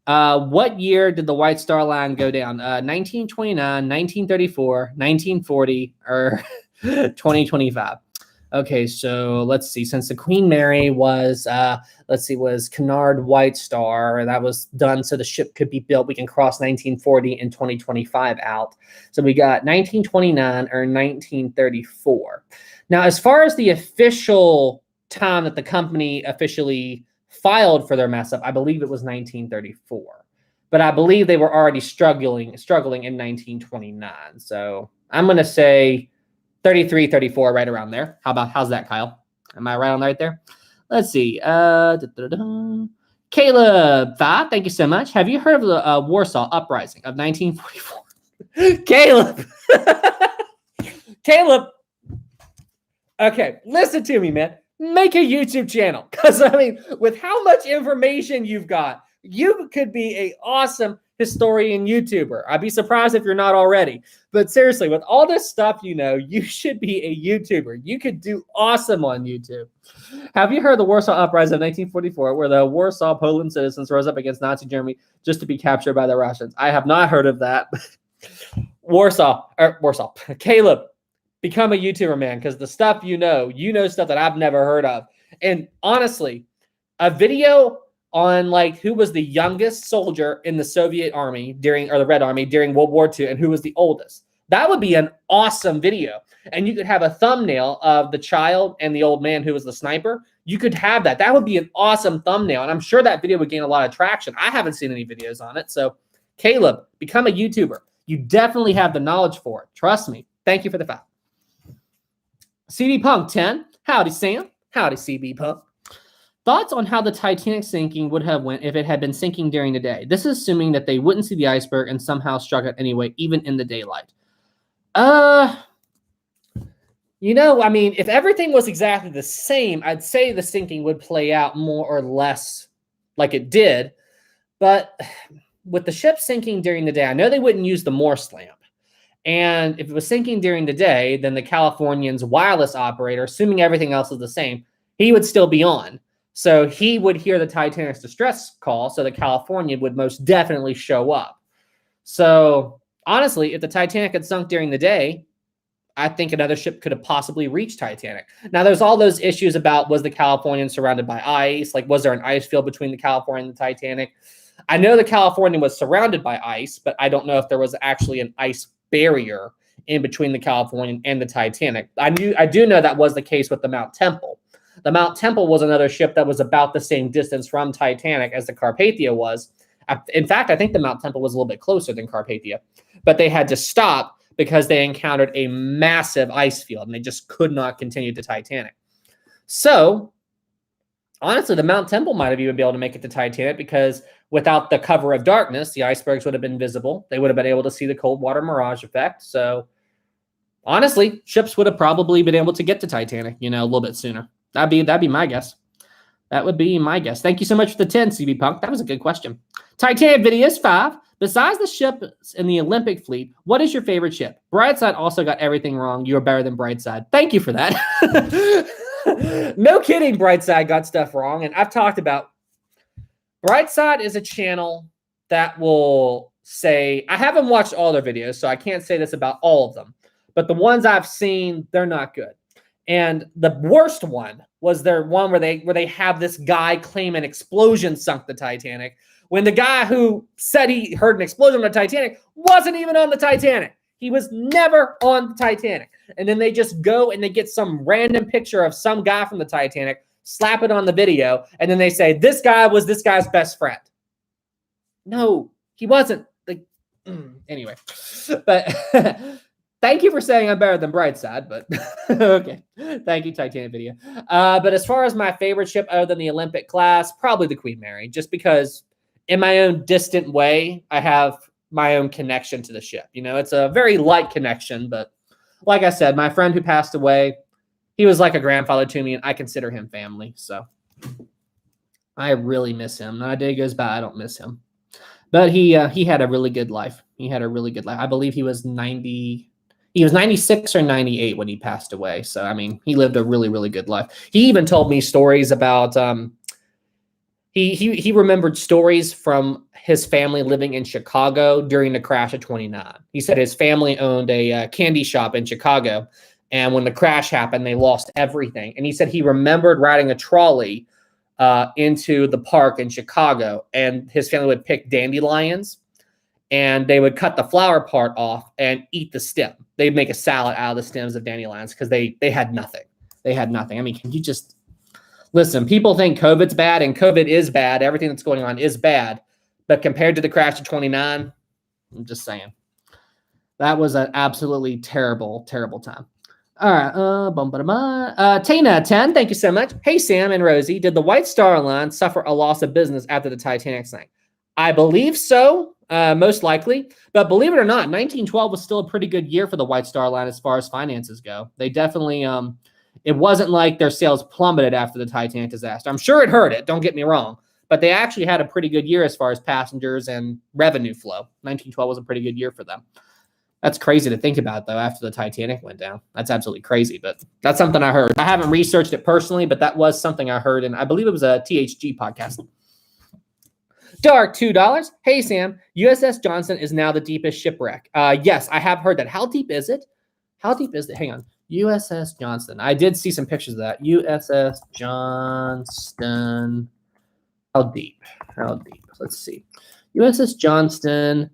What year did the White Star Line go down? 1929, 1934, 1940, or 2025? Okay, so let's see. Since the Queen Mary was, was Cunard White Star, and that was done so the ship could be built, we can cross 1940 and 2025 out. So we got 1929 or 1934. Now, as far as the official time that the company officially filed for their mess up, I believe it was 1934. But I believe they were already struggling in 1929. So I'm going to say 33, 34, right around there. How's that, Kyle? Am I right on right there? Let's see. Caleb, thank you so much. Have you heard of the Warsaw Uprising of 1944? Caleb. Caleb. Okay, listen to me, man. Make a YouTube channel. Because, with how much information you've got, you could be an awesome historian YouTuber. I'd be surprised if you're not already. But seriously, with all this stuff you should be a YouTuber. You could do awesome on YouTube. Have you heard the Warsaw Uprising of 1944, where the Warsaw Poland citizens rose up against Nazi Germany just to be captured by the Russians? I have not heard of that. Warsaw. Caleb, become a YouTuber, man, because the stuff you know stuff that I've never heard of. And honestly, a video on who was the youngest soldier in the Soviet army the Red Army during World War II and who was the oldest. That would be an awesome video. And you could have a thumbnail of the child and the old man who was the sniper. You could have that. That would be an awesome thumbnail. And I'm sure that video would gain a lot of traction. I haven't seen any videos on it. So Caleb, become a YouTuber. You definitely have the knowledge for it. Trust me. Thank you for the fact. CD Punk 10. Howdy, Sam. Howdy, CB Punk. Thoughts on how the Titanic sinking would have went if it had been sinking during the day? This is assuming that they wouldn't see the iceberg and somehow struck it anyway, even in the daylight. If everything was exactly the same, I'd say the sinking would play out more or less like it did. But with the ship sinking during the day, I know they wouldn't use the Morse lamp. And if it was sinking during the day, then the Californian's wireless operator, assuming everything else is the same, he would still be on. So he would hear the Titanic's distress call, so the Californian would most definitely show up. So honestly, if the Titanic had sunk during the day, I think another ship could have possibly reached Titanic. Now, there's all those issues about, was the Californian surrounded by ice? Like, was there an ice field between the Californian and the Titanic? I know the Californian was surrounded by ice, but I don't know if there was actually an ice barrier in between the Californian and the Titanic. I do know that was the case with the Mount Temple. The Mount Temple was another ship that was about the same distance from Titanic as the Carpathia was. In fact, I think the Mount Temple was a little bit closer than Carpathia, but they had to stop because they encountered a massive ice field and they just could not continue to Titanic. So, honestly, the Mount Temple might have even been able to make it to Titanic because without the cover of darkness, the icebergs would have been visible. They would have been able to see the cold water mirage effect. So, honestly, ships would have probably been able to get to Titanic, a little bit sooner. That'd be my guess. That would be my guess. Thank you so much for the 10, CB Punk. That was a good question. Titanic videos 5. Besides the ships in the Olympic fleet, what is your favorite ship? Brightside also got everything wrong. You are better than Brightside. Thank you for that. No kidding, Brightside got stuff wrong. And I've talked about Brightside is a channel that will say, I haven't watched all their videos, so I can't say this about all of them. But the ones I've seen, they're not good. And the worst one was their one where they have this guy claim an explosion sunk the Titanic, when the guy who said he heard an explosion on the Titanic wasn't even on the Titanic. He was never on the Titanic. And then they just go and they get some random picture of some guy from the Titanic, slap it on the video, and then they say, this guy was this guy's best friend. No, he wasn't. Anyway. But thank you for saying I'm better than Brightside, but okay. Thank you, Titanic video. But as far as my favorite ship other than the Olympic class, probably the Queen Mary, just because in my own distant way, I have my own connection to the ship. It's a very light connection, but like I said, my friend who passed away, he was like a grandfather to me, and I consider him family. So I really miss him. Not a day goes by I don't miss him. But he had a really good life. He had a really good life. I believe he was 90. He was 96 or 98 when he passed away. So, I mean, he lived a really, really good life. He even told me stories about, he remembered stories from his family living in Chicago during the crash of 29. He said his family owned a candy shop in Chicago. And when the crash happened, they lost everything. And he said he remembered riding a trolley into the park in Chicago. And his family would pick dandelions. And they would cut the flower part off and eat the stem. They'd make a salad out of the stems of dandelions because they had nothing. They had nothing. I mean, can you just listen? People think COVID's bad, and COVID is bad. Everything that's going on is bad. But compared to the crash of 29, I'm just saying. That was an absolutely terrible, terrible time. All right. Tina 10, thank you so much. Hey, Sam and Rosie, did the White Star Line suffer a loss of business after the Titanic sank? I believe so. Most likely. But believe it or not, 1912 was still a pretty good year for the White Star Line as far as finances go. They definitely, it wasn't like their sales plummeted after the Titanic disaster. I'm sure it hurt it, don't get me wrong. But they actually had a pretty good year as far as passengers and revenue flow. 1912 was a pretty good year for them. That's crazy to think about, though, after the Titanic went down. That's absolutely crazy, but that's something I heard. I haven't researched it personally, but that was something I heard, and I believe it was a THG podcast. Dark, $2. Hey, Sam, USS Johnston is now the deepest shipwreck. Yes, I have heard that. How deep is it? How deep is it? Hang on. USS Johnston. I did see some pictures of that. USS Johnston. How deep? How deep? Let's see. USS Johnston,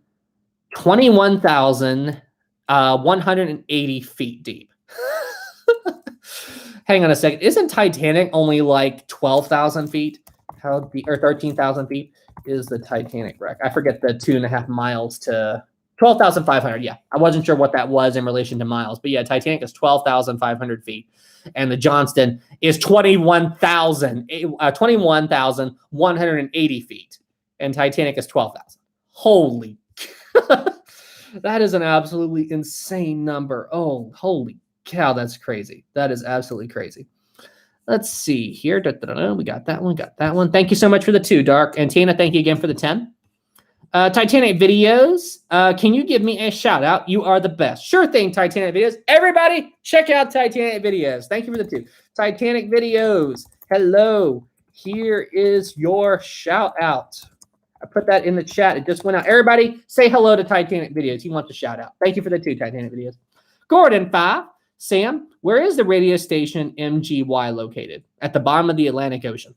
21,180 feet deep. Hang on a second. Isn't Titanic only like 12,000 feet? How deep, or 13,000 feet is the Titanic wreck? I forget the 2.5 miles to 12,500. Yeah, I wasn't sure what that was in relation to miles, but yeah, Titanic is 12,500 feet, and the Johnston is 21,180 feet, and Titanic is 12,000. Holy, that is an absolutely insane number. Oh, holy cow, that's crazy. That is absolutely crazy. Let's see here. We got that one. Got that one. Thank you so much for the 2, Dark. And Tina, thank you again for the 10. Titanic videos. Can you give me a shout out? You are the best. Sure thing, Titanic videos. Everybody, check out Titanic videos. Thank you for the 2. Titanic videos. Hello. Here is your shout out. I put that in the chat. It just went out. Everybody, say hello to Titanic videos. He wants a shout out. Thank you for the 2 Titanic videos. Gordon 5. Sam, where is the radio station MGY located? At the bottom of the Atlantic Ocean.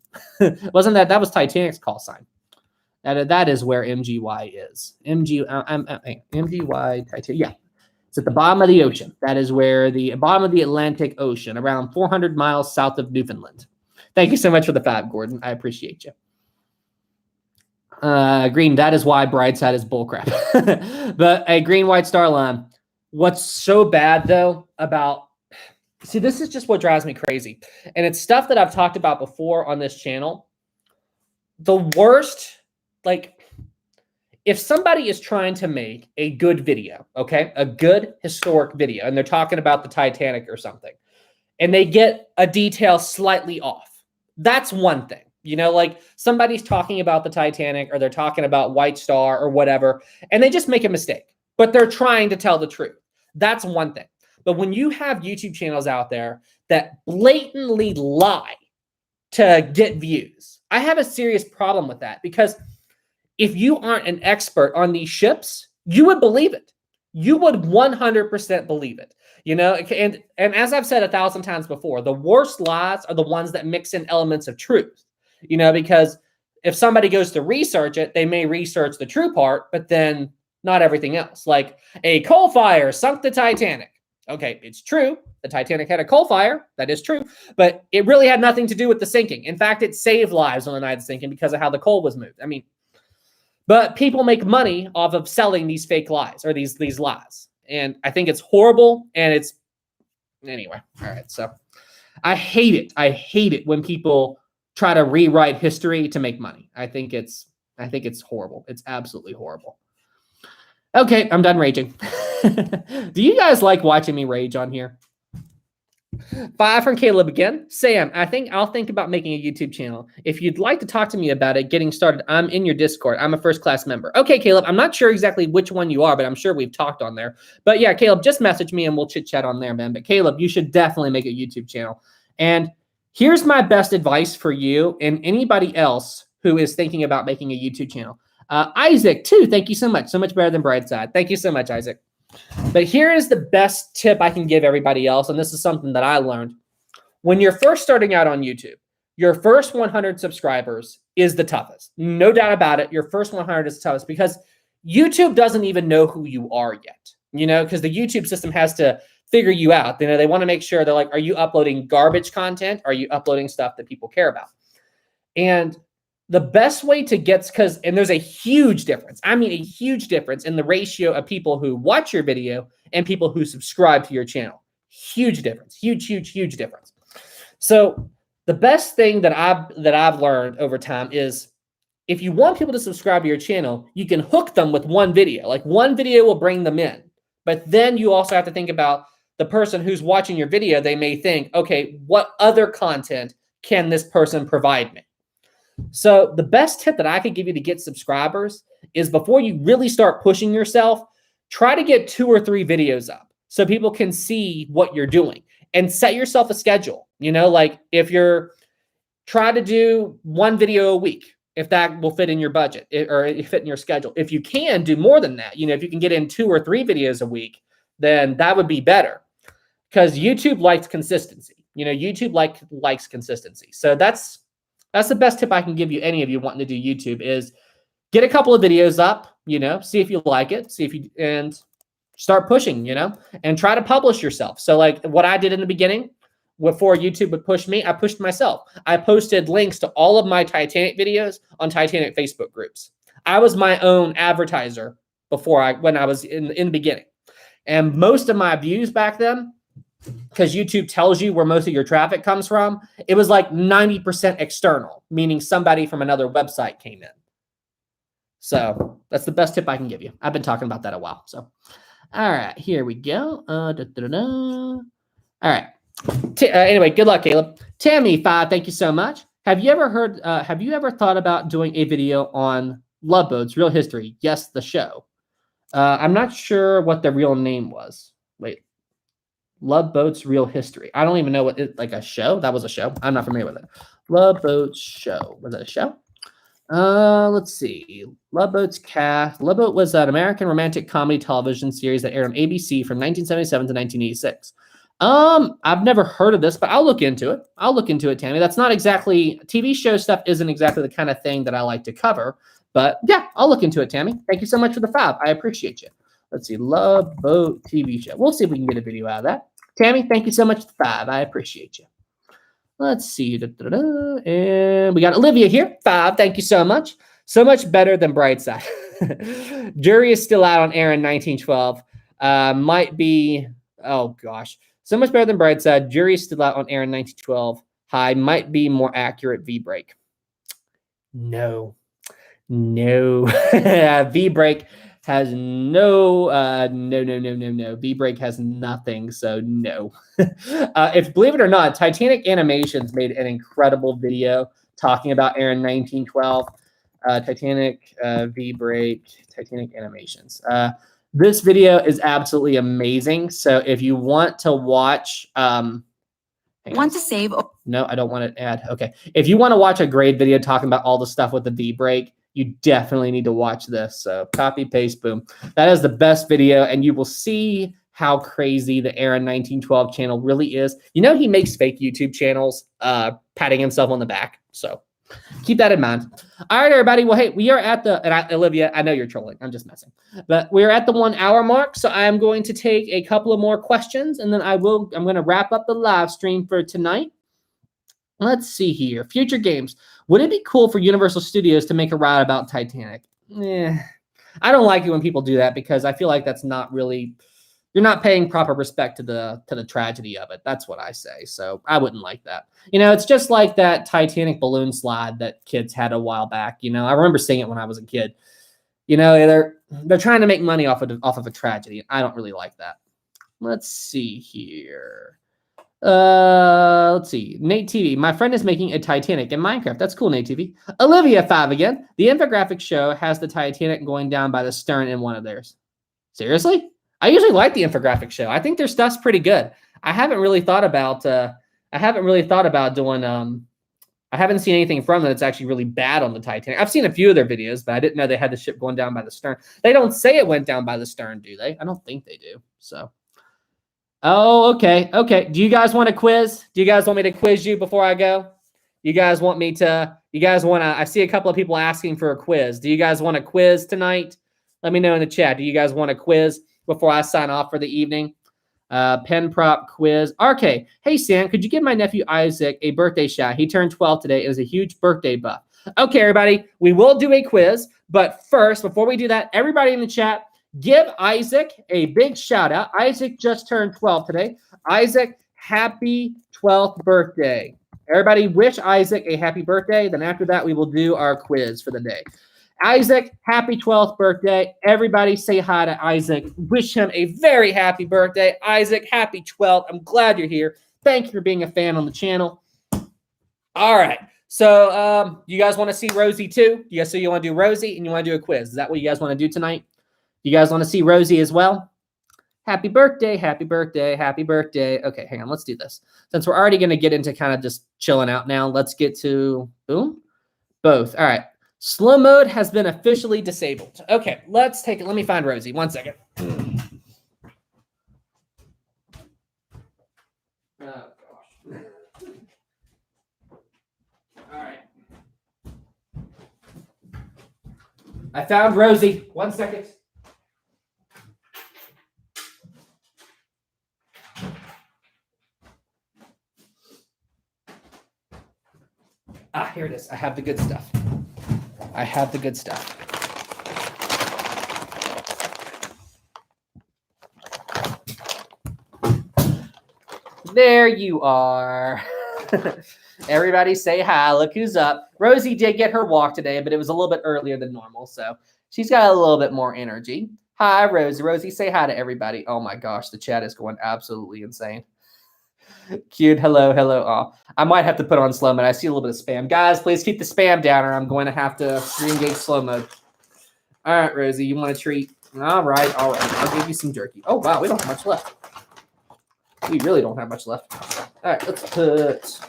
Wasn't that was Titanic's call sign? That is where MGY is. MGY Titanic. Yeah, it's at the bottom of the ocean. That is where the bottom of the Atlantic Ocean, around 400 miles south of Newfoundland. Thank you so much for the 5, Gordon. I appreciate you. Green, that is why Brightside is bullcrap. But a green, white star line. What's so bad, though, see, this is just what drives me crazy. And it's stuff that I've talked about before on this channel. The worst, if somebody is trying to make a good video, okay, a good historic video, and they're talking about the Titanic or something, and they get a detail slightly off, that's one thing. Somebody's talking about the Titanic or they're talking about White Star or whatever, and they just make a mistake, but they're trying to tell the truth. That's one thing. But when you have YouTube channels out there that blatantly lie to get views, I have a serious problem with that, because if you aren't an expert on these ships, you would believe it. You would 100% believe it. And as I've said 1,000 times before, the worst lies are the ones that mix in elements of truth. Because if somebody goes to research it, they may research the true part, but then not everything else. Like a coal fire sunk the Titanic. Okay, it's true. The Titanic had a coal fire. That is true. But it really had nothing to do with the sinking. In fact, it saved lives on the night of sinking because of how the coal was moved. But people make money off of selling these fake lies or these lies. And I think it's horrible. And anyway. All right. So I hate it. I hate it when people try to rewrite history to make money. I think it's horrible. It's absolutely horrible. Okay, I'm done raging. Do you guys like watching me rage on here? 5 from Caleb again. Sam, I'll think about making a YouTube channel. If you'd like to talk to me about it, getting started, I'm in your Discord. I'm a first-class member. Okay, Caleb, I'm not sure exactly which one you are, but I'm sure we've talked on there. But yeah, Caleb, just message me and we'll chit-chat on there, man. But Caleb, you should definitely make a YouTube channel. And here's my best advice for you and anybody else who is thinking about making a YouTube channel. Isaac, too, thank you so much. So much better than Brightside. Thank you so much, Isaac. But here is the best tip I can give everybody else, and this is something that I learned. When you're first starting out on YouTube, your first 100 subscribers is the toughest. No doubt about it. Your first 100 is the toughest because YouTube doesn't even know who you are yet, because the YouTube system has to figure you out. They want to make sure they're like, are you uploading garbage content? Are you uploading stuff that people care about? And the best way to get, and there's a huge difference. I mean, a huge difference in the ratio of people who watch your video and people who subscribe to your channel. Huge difference. Huge, huge, huge difference. So the best thing that I've learned over time is if you want people to subscribe to your channel, you can hook them with one video. Like one video will bring them in. But then you also have to think about the person who's watching your video. They may think, okay, what other content can this person provide me? So the best tip that I could give you to get subscribers is before you really start pushing yourself, try to get 2 or 3 videos up so people can see what you're doing and set yourself a schedule. Like if you're try to do 1 video a week, if that will fit in your budget or fit in your schedule. If you can do more than that, if you can get in 2 or 3 videos a week, then that would be better because YouTube likes consistency. YouTube likes consistency. So that's the best tip I can give you, any of you wanting to do YouTube, is get a couple of videos up, see if you like it, and start pushing, and try to publish yourself. So like what I did in the beginning, before YouTube would push me, I pushed myself. I posted links to all of my Titanic videos on Titanic Facebook groups. I was my own advertiser when I was in the beginning. And most of my views back then, because YouTube tells you where most of your traffic comes from, it was like 90% external, meaning somebody from another website came in. So that's the best tip I can give you. I've been talking about that a while. So, all right, here we go. All right. Anyway, good luck, Caleb. Tammy 5, thank you so much. Have you ever thought about doing a video on Lifeboat's Real History. Yes, the show. I'm not sure what the real name was. Wait. Lifeboat's Real History. I don't even know what like a show. That was a show. I'm not familiar with it. Lifeboat's show. Was it a show? Let's see. Lifeboat's cast. Lifeboat was an American romantic comedy television series that aired on ABC from 1977 to 1986. I've never heard of this, but I'll look into it. I'll look into it, Tammy. That's not exactly TV show stuff. Isn't exactly the kind of thing that I like to cover. But yeah, I'll look into it, Tammy. Thank you so much for the 5. I appreciate you. Let's see. Lifeboat TV show. We'll see if we can get a video out of that. Tammy, thank you so much for the 5. I appreciate you. Let's see. And we got Olivia here. 5. Thank you so much. So much better than Brightside. Jury is still out on air in 1912. Might be, oh gosh. So much better than Brightside. Jury is still out on air in 1912. High might be more accurate. V-break. No. V-break has no. V-break has nothing, so no. If believe it or not, Titanic Animations made an incredible video talking about air in 1912. Titanic V-break, Titanic Animations. This video is absolutely amazing. So if you want to watch, want to save? No, I don't want to add. Okay, if you want to watch a great video talking about all the stuff with the V-break, you definitely need to watch this. So copy, paste, boom. That is the best video, and you will see how crazy the Air in 1912 channel really is. You know, he makes fake YouTube channels, patting himself on the back. So keep that in mind. All right, everybody. Well, hey, we are at the, and Olivia, I know you're trolling. I'm just messing. But we're at the 1 hour mark, so I'm going to take a couple of more questions, and then I'm going to wrap up the live stream for tonight. Let's see here. Future games. Would it be cool for Universal Studios to make a ride about Titanic? I don't like it when people do that because I feel like that's not really, you're not paying proper respect to the tragedy of it. That's what I say. So I wouldn't like that. You know, it's just like that Titanic balloon slide that kids had a while back. You know, I remember seeing it when I was a kid. You know, they're trying to make money off of a tragedy. I don't really like that. Let's see here. Let's see. Nate TV. My friend is making a Titanic in Minecraft. That's cool, Nate TV. Olivia 5 again. The infographic show has the Titanic going down by the stern in one of theirs. Seriously? I usually like the infographic show. I think their stuff's pretty good. I haven't really thought about doing I haven't seen anything from them that's actually really bad on the Titanic. I've seen a few of their videos, but I didn't know they had the ship going down by the stern. They don't say it went down by the stern, do they? I don't think they do. So oh, okay. Okay. Do you guys want a quiz? Do you guys want me to quiz you before I go? You guys want to, I see a couple of people asking for a quiz. Do you guys want a quiz tonight? Let me know in the chat. Do you guys want a quiz before I sign off for the evening? Pen prop quiz. RK. Hey, Sam, could you give my nephew Isaac a birthday shout? He turned 12 today and is a huge birthday buff. Okay, everybody. We will do a quiz. But first, before we do that, everybody in the chat, give Isaac a big shout out. Isaac just turned 12 today. Isaac, happy 12th birthday. Everybody wish Isaac a happy birthday. Then after that, we will do our quiz for the day. Isaac, happy 12th birthday. Everybody say hi to Isaac. Wish him a very happy birthday. Isaac, happy 12th. I'm glad you're here. Thank you for being a fan on the channel. All right. So you guys want to see Rosie too? So you want to do Rosie and you want to do a quiz. Is that what you guys want to do tonight? You guys want to see Rosie as well? Happy birthday, happy birthday, happy birthday. Okay, hang on. Let's do this. Since we're already going to get into kind of just chilling out now, let's get to boom, both. All right. Slow mode has been officially disabled. Okay, let's take it. Let me find Rosie. 1 second. Oh, gosh. All right. I found Rosie. 1 second. Ah, here it is. I have the good stuff. I have the good stuff. There you are. Everybody say hi. Look who's up. Rosie did get her walk today, but it was a little bit earlier than normal, so she's got a little bit more energy. Hi, Rosie. Rosie, say hi to everybody. Oh, my gosh. The chat is going absolutely insane. Cute. Hello. Hello. Oh, I might have to put on slow mode. I see a little bit of spam. Guys, please keep the spam down or I'm going to have to re-engage slow mode. All right, Rosie, you want a treat? All right. I'll give you some jerky. Oh, wow, we don't have much left. We really don't have much left. All right, let's put...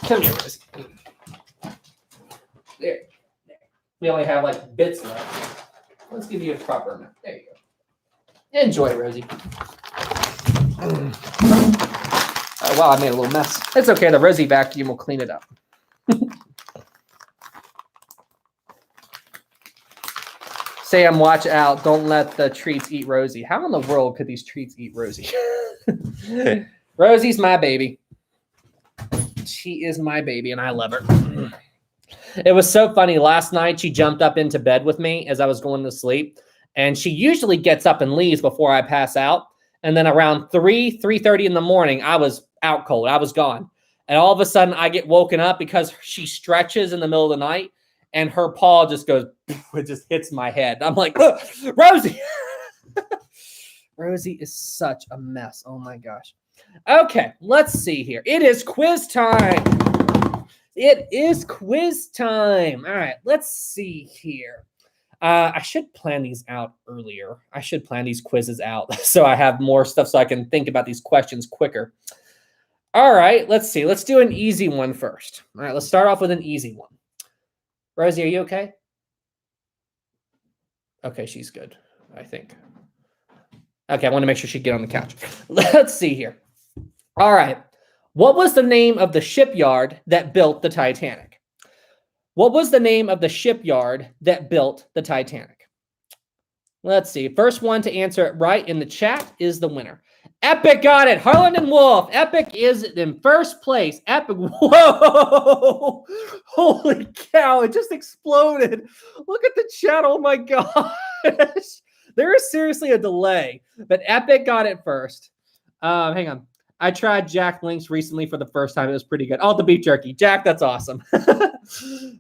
Come here, Rosie. There. We only have like bits left. Let's give you a proper amount. There you go. Enjoy, Rosie. Oh, wow, I made a little mess. It's okay. The Rosie vacuum will clean it up. Sam, watch out. Don't let the treats eat Rosie. How in the world could these treats eat Rosie? Rosie's my baby. She is my baby, and I love her. It was so funny. Last night, she jumped up into bed with me as I was going to sleep. And she usually gets up and leaves before I pass out. And then around 3:30 in the morning, I was out cold. I was gone. And all of a sudden, I get woken up because she stretches in the middle of the night. And her paw just goes, it just hits my head. I'm like, Rosie. Rosie is such a mess. Oh, my gosh. Okay, let's see here. It is quiz time. It is quiz time. All right, let's see here. I should plan these out earlier. I should plan these quizzes out so I have more stuff so I can think about these questions quicker. All right, let's see. Let's do an easy one first. All right, let's start off with an easy one. Rosie, are you okay? Okay, she's good, I think. Okay, I want to make sure she get on the couch. Let's see here. All right. What was the name of the shipyard that built the Titanic? What was the name of the shipyard that built the Titanic? Let's see. First one to answer it right in the chat is the winner. Epic got it. Harlan and Wolf. Epic is in first place. Epic. Whoa. Holy cow. It just exploded. Look at the chat. Oh my gosh. There is seriously a delay, but Epic got it first. Hang on. I tried Jack Links recently for the first time. It was pretty good. Oh, the beef jerky. Jack, that's awesome.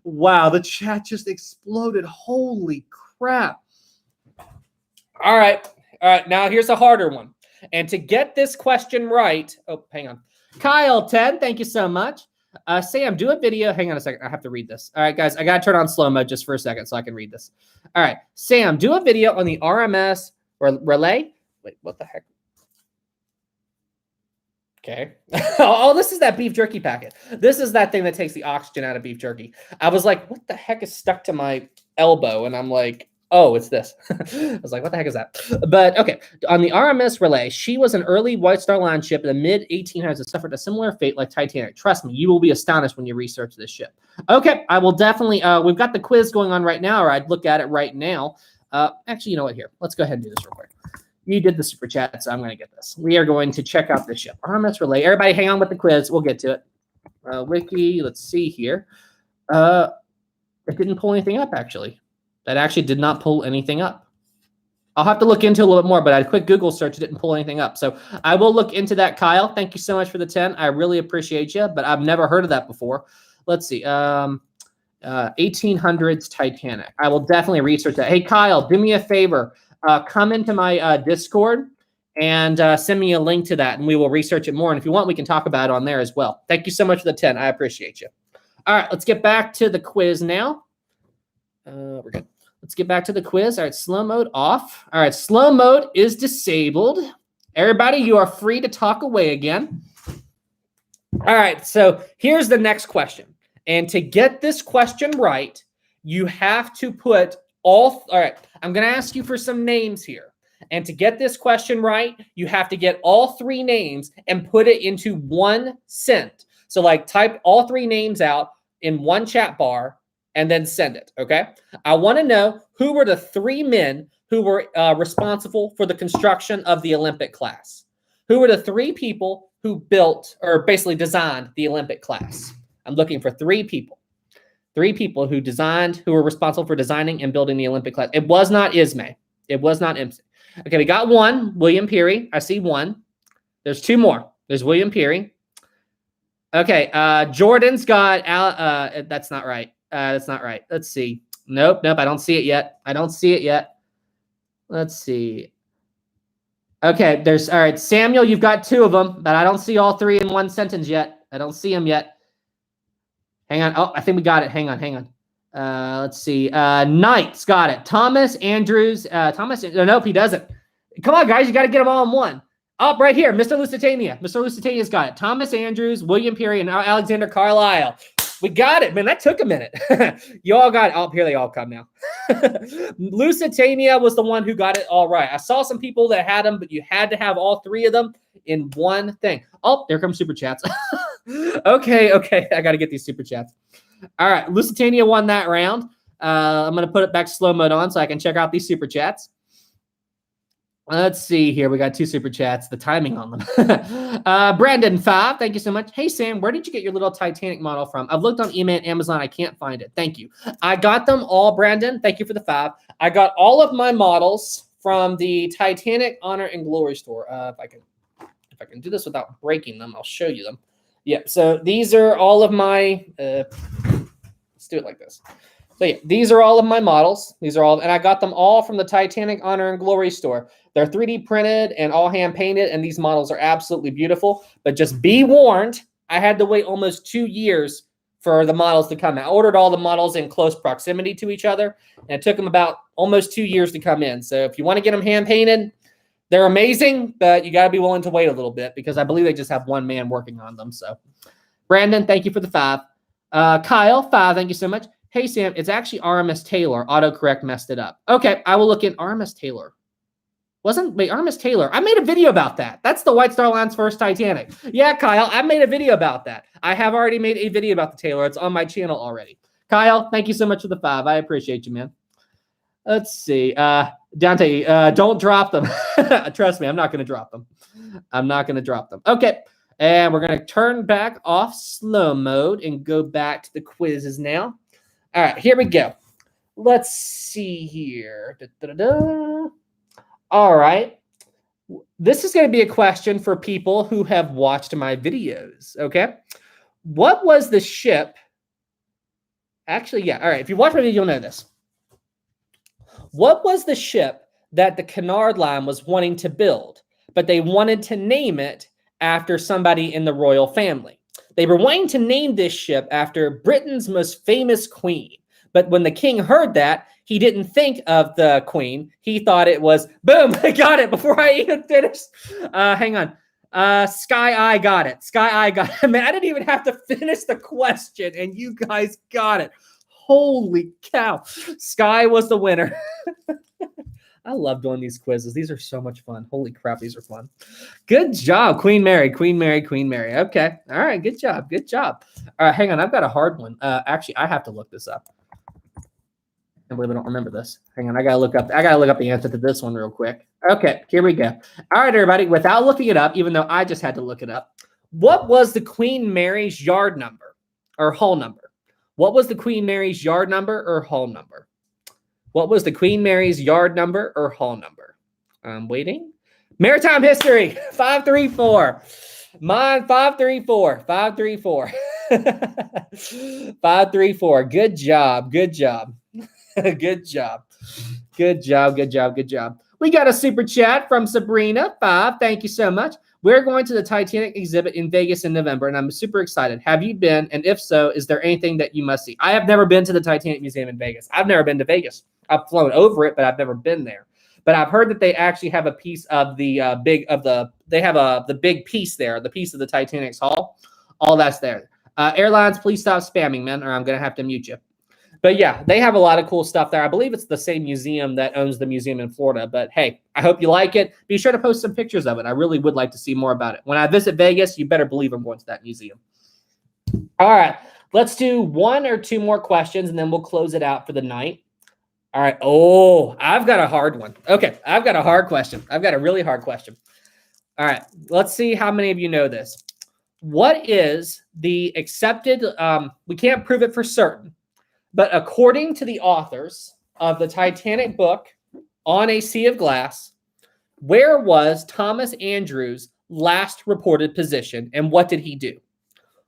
Wow. The chat just exploded. Holy crap. All right. All right. Now here's a harder one. And to get this question right, oh, hang on. Kyle, Ted, thank you so much. Sam, do a video. Hang on a second. I have to read this. All right, guys, I got to turn on slow-mo just for a second so I can read this. All right. Sam, do a video on the RMS relay. Wait, what the heck? Okay. Oh, this is that beef jerky packet. This is that thing that takes the oxygen out of beef jerky. I was like, what the heck is stuck to my elbow? And I'm like, oh, it's this. I was like, what the heck is that? But okay, on the RMS relay, she was an early White Star Line ship in the mid-1800s that suffered a similar fate like Titanic. Trust me, you will be astonished when you research this ship. Okay, I will definitely, we've got the quiz going on right now, or I'd look at it right now. Actually, you know what, here, let's go ahead and do this real quick. You did the super chat, so I'm going to get this. We are going to check out this ship. RMS relay. Everybody hang on with the quiz. We'll get to it. Wiki, let's see here. It didn't pull anything up, actually. That actually did not pull anything up. I'll have to look into it a little bit more, but a quick Google search didn't pull anything up. So I will look into that, Kyle. Thank you so much for the 10. I really appreciate you, but I've never heard of that before. Let's see. 1800s Titanic. I will definitely research that. Hey, Kyle, do me a favor. Come into my Discord and send me a link to that, and we will research it more. And if you want, we can talk about it on there as well. Thank you so much for the 10. I appreciate you. All right, let's get back to the quiz now. We're good. Let's get back to the quiz. All right, slow mode off. All right, slow mode is disabled. Everybody, you are free to talk away again. All right, so here's the next question. And to get this question right, you have to put all right, I'm going to ask you for some names here. And to get this question right, you have to get all three names and put it into one sent. So like type all three names out in one chat bar and then send it, okay? I want to know who were the three men who were responsible for the construction of the Olympic class. Who were the three people who built or basically designed the Olympic class? I'm looking for three people. Three people who were responsible for designing and building the Olympic class. It was not Ismay. It was not Imsay. Okay, we got one, William Peary. I see one. There's two more. There's William Peary. Okay, Jordan's got, that's not right. That's not right. Let's see. Nope, I don't see it yet. Let's see. Okay, all right, Samuel, you've got two of them, but I don't see all three in one sentence yet. I don't see them yet. Hang on. Oh, I think we got it. Hang on. Let's see. Knight's got it. Thomas Andrews. Nope, he doesn't. Come on, guys. You got to get them all in one. Oh, right here. Mr. Lusitania. Mr. Lusitania's got it. Thomas Andrews, William Peary, and Alexander Carlisle. We got it, man. That took a minute. You all got it. Oh, here they all come now. Lusitania was the one who got it all right. I saw some people that had them, but you had to have all three of them in one thing. Oh, there comes super chats. Okay. I got to get these super chats. All right. Lusitania won that round. I'm going to put it back slow mode on so I can check out these super chats. Let's see here. We got 2 super chats. The timing on them. Brandon 5. Thank you so much. Hey, Sam, where did you get your little Titanic model from? I've looked on eBay and Amazon. I can't find it. Thank you. I got them all, Brandon. Thank you for the 5. I got all of my models from the Titanic Honor and Glory store. If I can do this without breaking them, I'll show you them. Yeah. So these are all of my, let's do it like this. So yeah, these are all of my models. These are all, and I got them all from the Titanic Honor and Glory store. They're 3D printed and all hand painted, and these models are absolutely beautiful. But just be warned, I had to wait almost 2 years for the models to come. I ordered all the models in close proximity to each other, and it took them about almost 2 years to come in. So if you want to get them hand painted, they're amazing, but you got to be willing to wait a little bit because I believe they just have one man working on them. So Brandon, thank you for the 5. Kyle, 5, thank you so much. Hey, Sam, it's actually RMS Taylor. Autocorrect messed it up. Okay, I will look in RMS Taylor. RMS Taylor. I made a video about that. That's the White Star Line's first Titanic. Yeah, Kyle, I made a video about that. I have already made a video about the Taylor. It's on my channel already. Kyle, thank you so much for the 5. I appreciate you, man. Let's see. Dante, don't drop them. Trust me, I'm not going to drop them. I'm not going to drop them. Okay, and we're going to turn back off slow mode and go back to the quizzes now. All right, here we go. Let's see here. All right. This is going to be a question for people who have watched my videos, okay? What was the ship? Actually, yeah. All right, if you watch my video, you'll know this. What was the ship that the Cunard Line was wanting to build, but they wanted to name it after somebody in the royal family? They were wanting to name this ship after Britain's most famous queen. But when the king heard that, he didn't think of the queen. He thought it was, boom, I got it before I even finished. Hang on. Sky Eye got it. Sky Eye got it. Man, I didn't even have to finish the question, and you guys got it. Holy cow. Sky was the winner. I love doing these quizzes. These are so much fun. Holy crap, these are fun. Good job, Queen Mary, Queen Mary, Queen Mary. Okay. All right, good job, good job. All right, hang on. I've got a hard one. Actually, I have to look this up. I believe I don't remember this. Hang on, I gotta look up the answer to this one real quick. Okay, here we go. All right, everybody, without looking it up, even though I just had to look it up, what was the Queen Mary's yard number or hull number? What was the Queen Mary's yard number or hull number? What was the Queen Mary's yard number or hull number? I'm waiting. Maritime history, 534. Mine, 534. 534. 534. Good job. Good job. Good job. Good job. Good job. Good job. We got a super chat from Sabrina, 5. Thank you so much. We're going to the Titanic exhibit in Vegas in November, and I'm super excited. Have you been? And if so, is there anything that you must see? I have never been to the Titanic Museum in Vegas. I've never been to Vegas. I've flown over it, but I've never been there. But I've heard that they actually have a piece of the the big piece there, the piece of the Titanic's hull. All that's there. Airlines, please stop spamming, man, or I'm going to have to mute you. But yeah, they have a lot of cool stuff there. I believe it's the same museum that owns the museum in Florida. But hey, I hope you like it. Be sure to post some pictures of it. I really would like to see more about it. When I visit Vegas, you better believe I'm going to that museum. All right, let's do 1 or 2 more questions, and then we'll close it out for the night. All right. Oh, I've got a hard one. Okay, I've got a hard question. I've got a really hard question. All right, let's see how many of you know this. What is the accepted, we can't prove it for certain, but according to the authors of the Titanic book, On a Sea of Glass, where was Thomas Andrews' last reported position, and what did he do?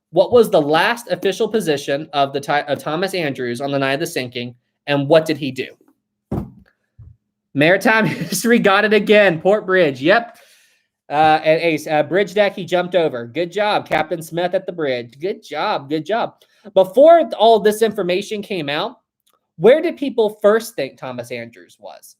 What was the last official position of Thomas Andrews on the night of the sinking, and what did he do? Maritime history got it again. Port Bridge. Yep. And Ace, bridge deck, he jumped over. Good job, Captain Smith at the bridge. Good job. Good job. Before all this information came out, Where did people first think Thomas Andrews was?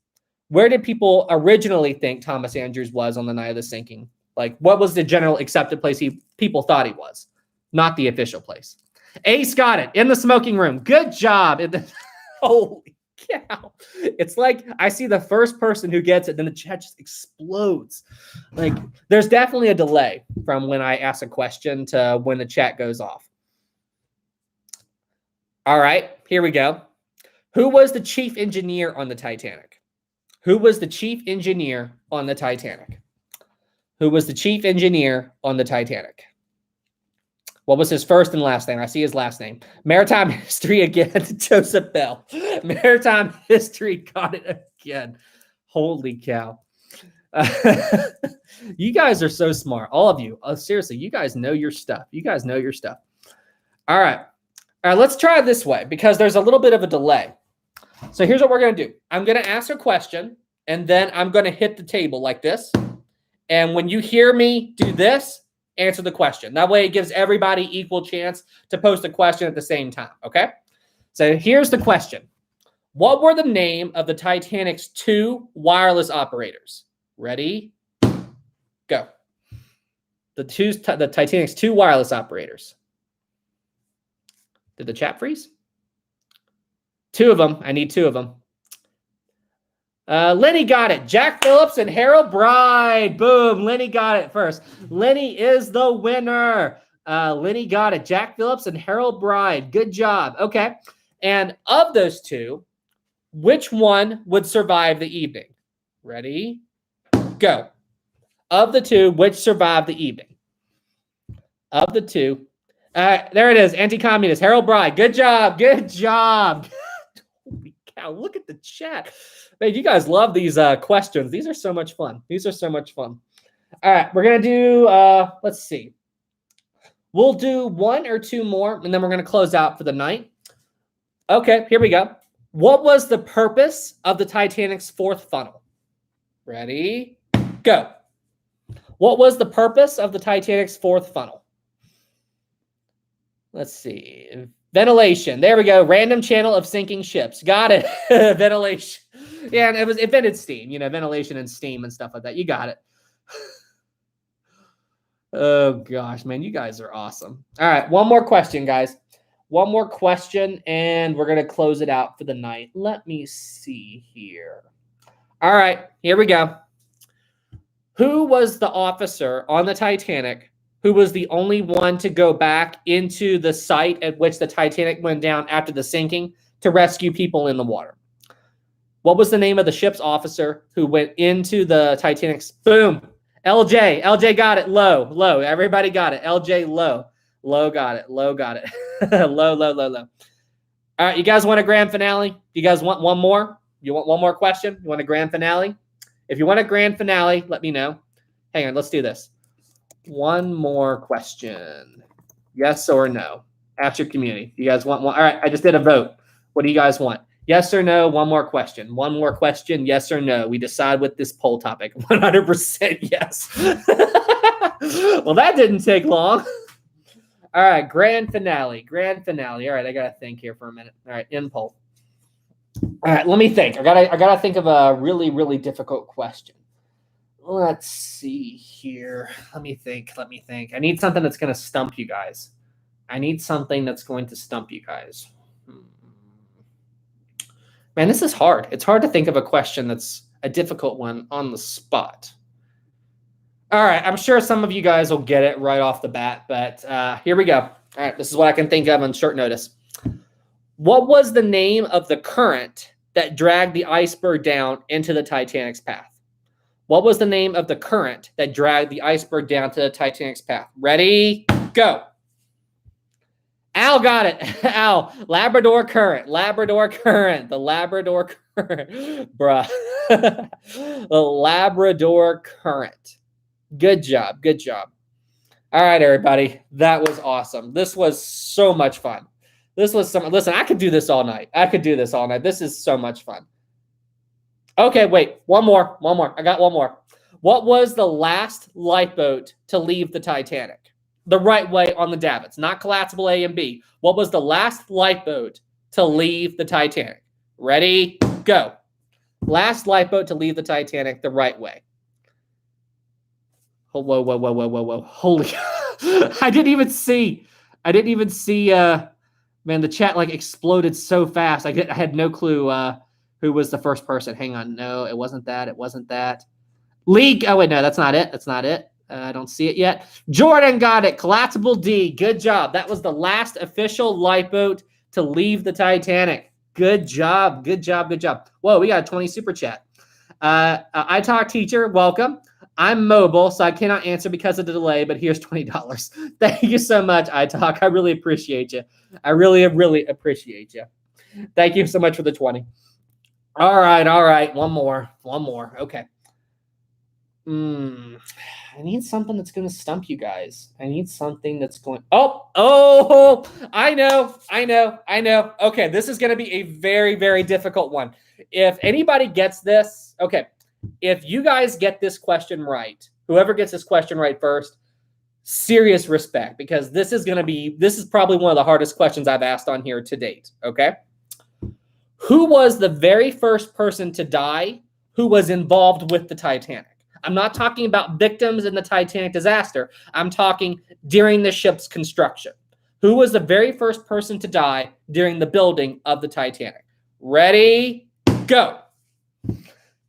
Where did people originally think Thomas Andrews was on the night of the sinking? Like, what was the general accepted place people thought he was? Not the official place. Ace got it in the smoking room. Good job. Holy cow. It's like I see the first person who gets it, then the chat just explodes. Like, there's definitely a delay from when I ask a question to when the chat goes off. All right, here we go. Who was the chief engineer on the Titanic? Who was the chief engineer on the Titanic? Who was the chief engineer on the Titanic? What was his first and last name? I see his last name. Maritime history again, Joseph Bell. Maritime history got it again. Holy cow. You guys are so smart. All of you. Oh, seriously, you guys know your stuff. You guys know your stuff. All right. All right, let's try it this way because there's a little bit of a delay. So here's what we're going to do. I'm going to ask a question, and then I'm going to hit the table like this. And when you hear me do this, answer the question. That way it gives everybody equal chance to post a question at the same time, okay? So here's the question. What were the name of the Titanic's 2 wireless operators? Ready? Go. The Titanic's 2 wireless operators. Did the chat freeze? 2 of them. I need 2 of them. Lenny got it. Jack Phillips and Harold Bride. Boom. Lenny got it first. Lenny is the winner. Lenny got it. Jack Phillips and Harold Bride. Good job. Okay. And of those 2, which one would survive the evening? Ready? Go. Of the 2, which survived the evening? Of the 2. There it is. Anti-communist. Harold Bride. Good job. Good job. Holy cow. Look at the chat. Man, you guys love these questions. These are so much fun. These are so much fun. All right. We're going to do, let's see. We'll do 1 or 2 more, and then we're going to close out for the night. Okay. Here we go. What was the purpose of the Titanic's 4th funnel? Ready? Go. What was the purpose of the Titanic's 4th funnel? Let's see. Ventilation. There we go. Random channel of sinking ships. Got it. Ventilation. Yeah, and it vented steam. You know, ventilation and steam and stuff like that. You got it. Oh, gosh, man. You guys are awesome. All right. One more question, guys. One more question, and we're going to close it out for the night. Let me see here. All right. Here we go. Who was the officer on the Titanic who was the only one to go back into the site at which the Titanic went down after the sinking to rescue people in the water? What was the name of the ship's officer who went into the Titanic's? Boom. LJ. LJ got it. Low. Everybody got it. LJ Low. Low got it. Low got it. Low. All right. You guys want a grand finale? You guys want one more? You want one more question? You want a grand finale? If you want a grand finale, let me know. Hang on. Let's do this. One more question. Yes or no? Ask your community. You guys want one? All right. I just did a vote. What do you guys want? Yes or no? One more question. One more question. Yes or no? We decide with this poll topic. 100% yes. Well, that didn't take long. All right. Grand finale. Grand finale. All right. I got to think here for a minute. All right. End poll. All right. Let me think. I gotta think of a really, really difficult question. Let's see here. Let me think. I need something that's going to stump you guys. Man, this is hard. It's hard to think of a question that's a difficult one on the spot. All right. I'm sure some of you guys will get it right off the bat, but here we go. All right. This is what I can think of on short notice. What was the name of the current that dragged the iceberg down into the Titanic's path? What was the name of the current that dragged the iceberg down to the Titanic's path? Ready? Go. Al got it. Al. Labrador Current. The Labrador Current. Bruh. The Labrador Current. Good job. All right, everybody. That was awesome. This was so much fun. Listen, I could do this all night. This is so much fun. Okay, wait. One more. I got one more. What was the last lifeboat to leave the Titanic? The right way on the davits, not collapsible A and B. What was the last lifeboat to leave the Titanic? Ready, go. Last lifeboat to leave the Titanic the right way. Oh, whoa, whoa, whoa, whoa, whoa, whoa. Holy. I didn't even see. Man, the chat like exploded so fast. I had no clue who was the first person. Hang on. No, it wasn't that. It wasn't that. League. Oh, wait, no, that's not it. That's not it. I don't see it yet. Jordan got it. Collapsible D. Good job. That was the last official lifeboat to leave the Titanic. Good job. Good job. Good job. Whoa, we got a 20 super chat. I talk teacher. Welcome. I'm mobile, so I cannot answer because of the delay, but here's $20. Thank you so much, I talk. I really appreciate you. I really, really appreciate you. Thank you so much for the 20. All right. One more. Okay. I need something that's going to stump you guys. I need something that's going... Oh, I know. Okay, this is going to be a very, very difficult one. If anybody gets this, okay, if you guys get this question right, whoever gets this question right first, serious respect, because this is probably one of the hardest questions I've asked on here to date, okay? Who was the very first person to die who was involved with the Titanic? I'm not talking about victims in the Titanic disaster. I'm talking during the ship's construction. Who was the very first person to die during the building of the Titanic? Ready, go.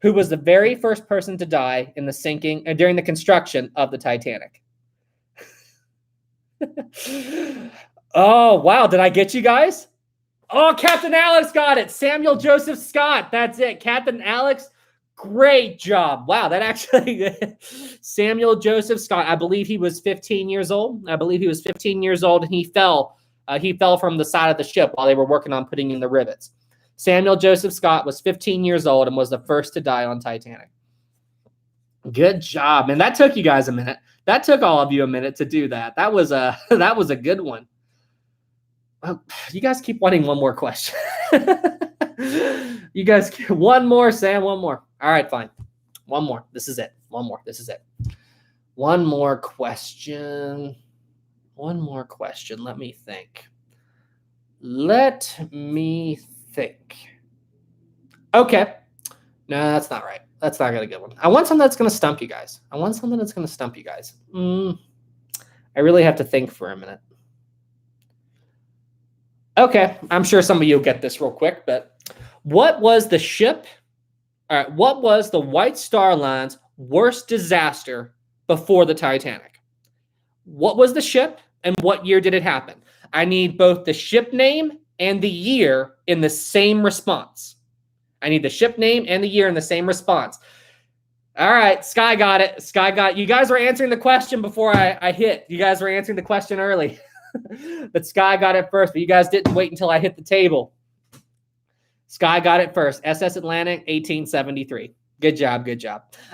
Who was the very first person to die in the sinking during the construction of the Titanic? Oh, wow. Did I get you guys? Oh, Captain Alex got it. Samuel Joseph Scott. That's it. Captain Alex. Great job. Wow, that actually... Samuel Joseph Scott, I believe he was 15 years old. And he fell from the side of the ship while they were working on putting in the rivets. Samuel Joseph Scott was 15 years old and was the first to die on Titanic. Good job, man. That took you guys a minute. That took all of you a minute to do that. That was a good one. Oh, you guys keep wanting one more question. You guys, one more, Sam, one more. All right, fine. One more. This is it. One more question. Let me think. Okay. No, that's not right. That's not a good one. I want something that's going to stump you guys. I really have to think for a minute. Okay. I'm sure some of you will get this real quick, but what was the White Star Line's worst disaster before the Titanic? What was the ship and what year did it happen? I need both the ship name and the year in the same response. You All right, Sky got it. You guys were answering the question before I hit. You guys were answering the question early. But Sky got it first, but you guys didn't wait until I hit the table. Sky got it first. SS Atlantic, 1873. Good job.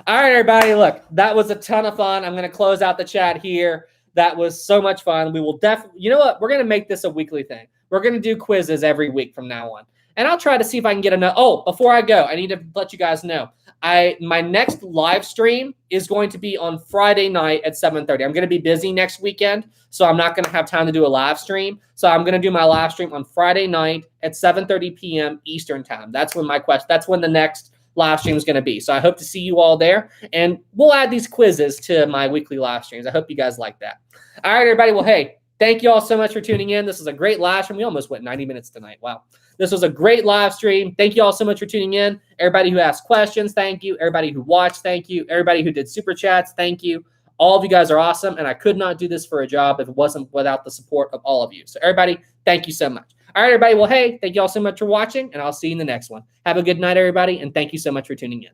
All right, everybody, look, that was a ton of fun. I'm going to close out the chat here. That was so much fun. We will definitely, you know what? We're going to make this a weekly thing. We're going to do quizzes every week from now on. And I'll try to see if I can get another. Oh, before I go, I need to let you guys know. My next live stream is going to be on Friday night at 7:30. I'm going to be busy next weekend, so I'm not going to have time to do a live stream. So I'm going to do my live stream on Friday night at 7:30 p.m. Eastern time. That's when the next live stream is going to be. So I hope to see you all there, and we'll add these quizzes to my weekly live streams. I hope you guys like that. All right, everybody. Well, hey, thank you all so much for tuning in. This is a great live stream. We almost went 90 minutes tonight. Wow. This was a great live stream. Thank you all so much for tuning in. Everybody who asked questions, thank you. Everybody who watched, thank you. Everybody who did super chats, thank you. All of you guys are awesome, and I could not do this for a job if it wasn't without the support of all of you. So everybody, thank you so much. All right, everybody. Well, hey, thank you all so much for watching, and I'll see you in the next one. Have a good night, everybody, and thank you so much for tuning in.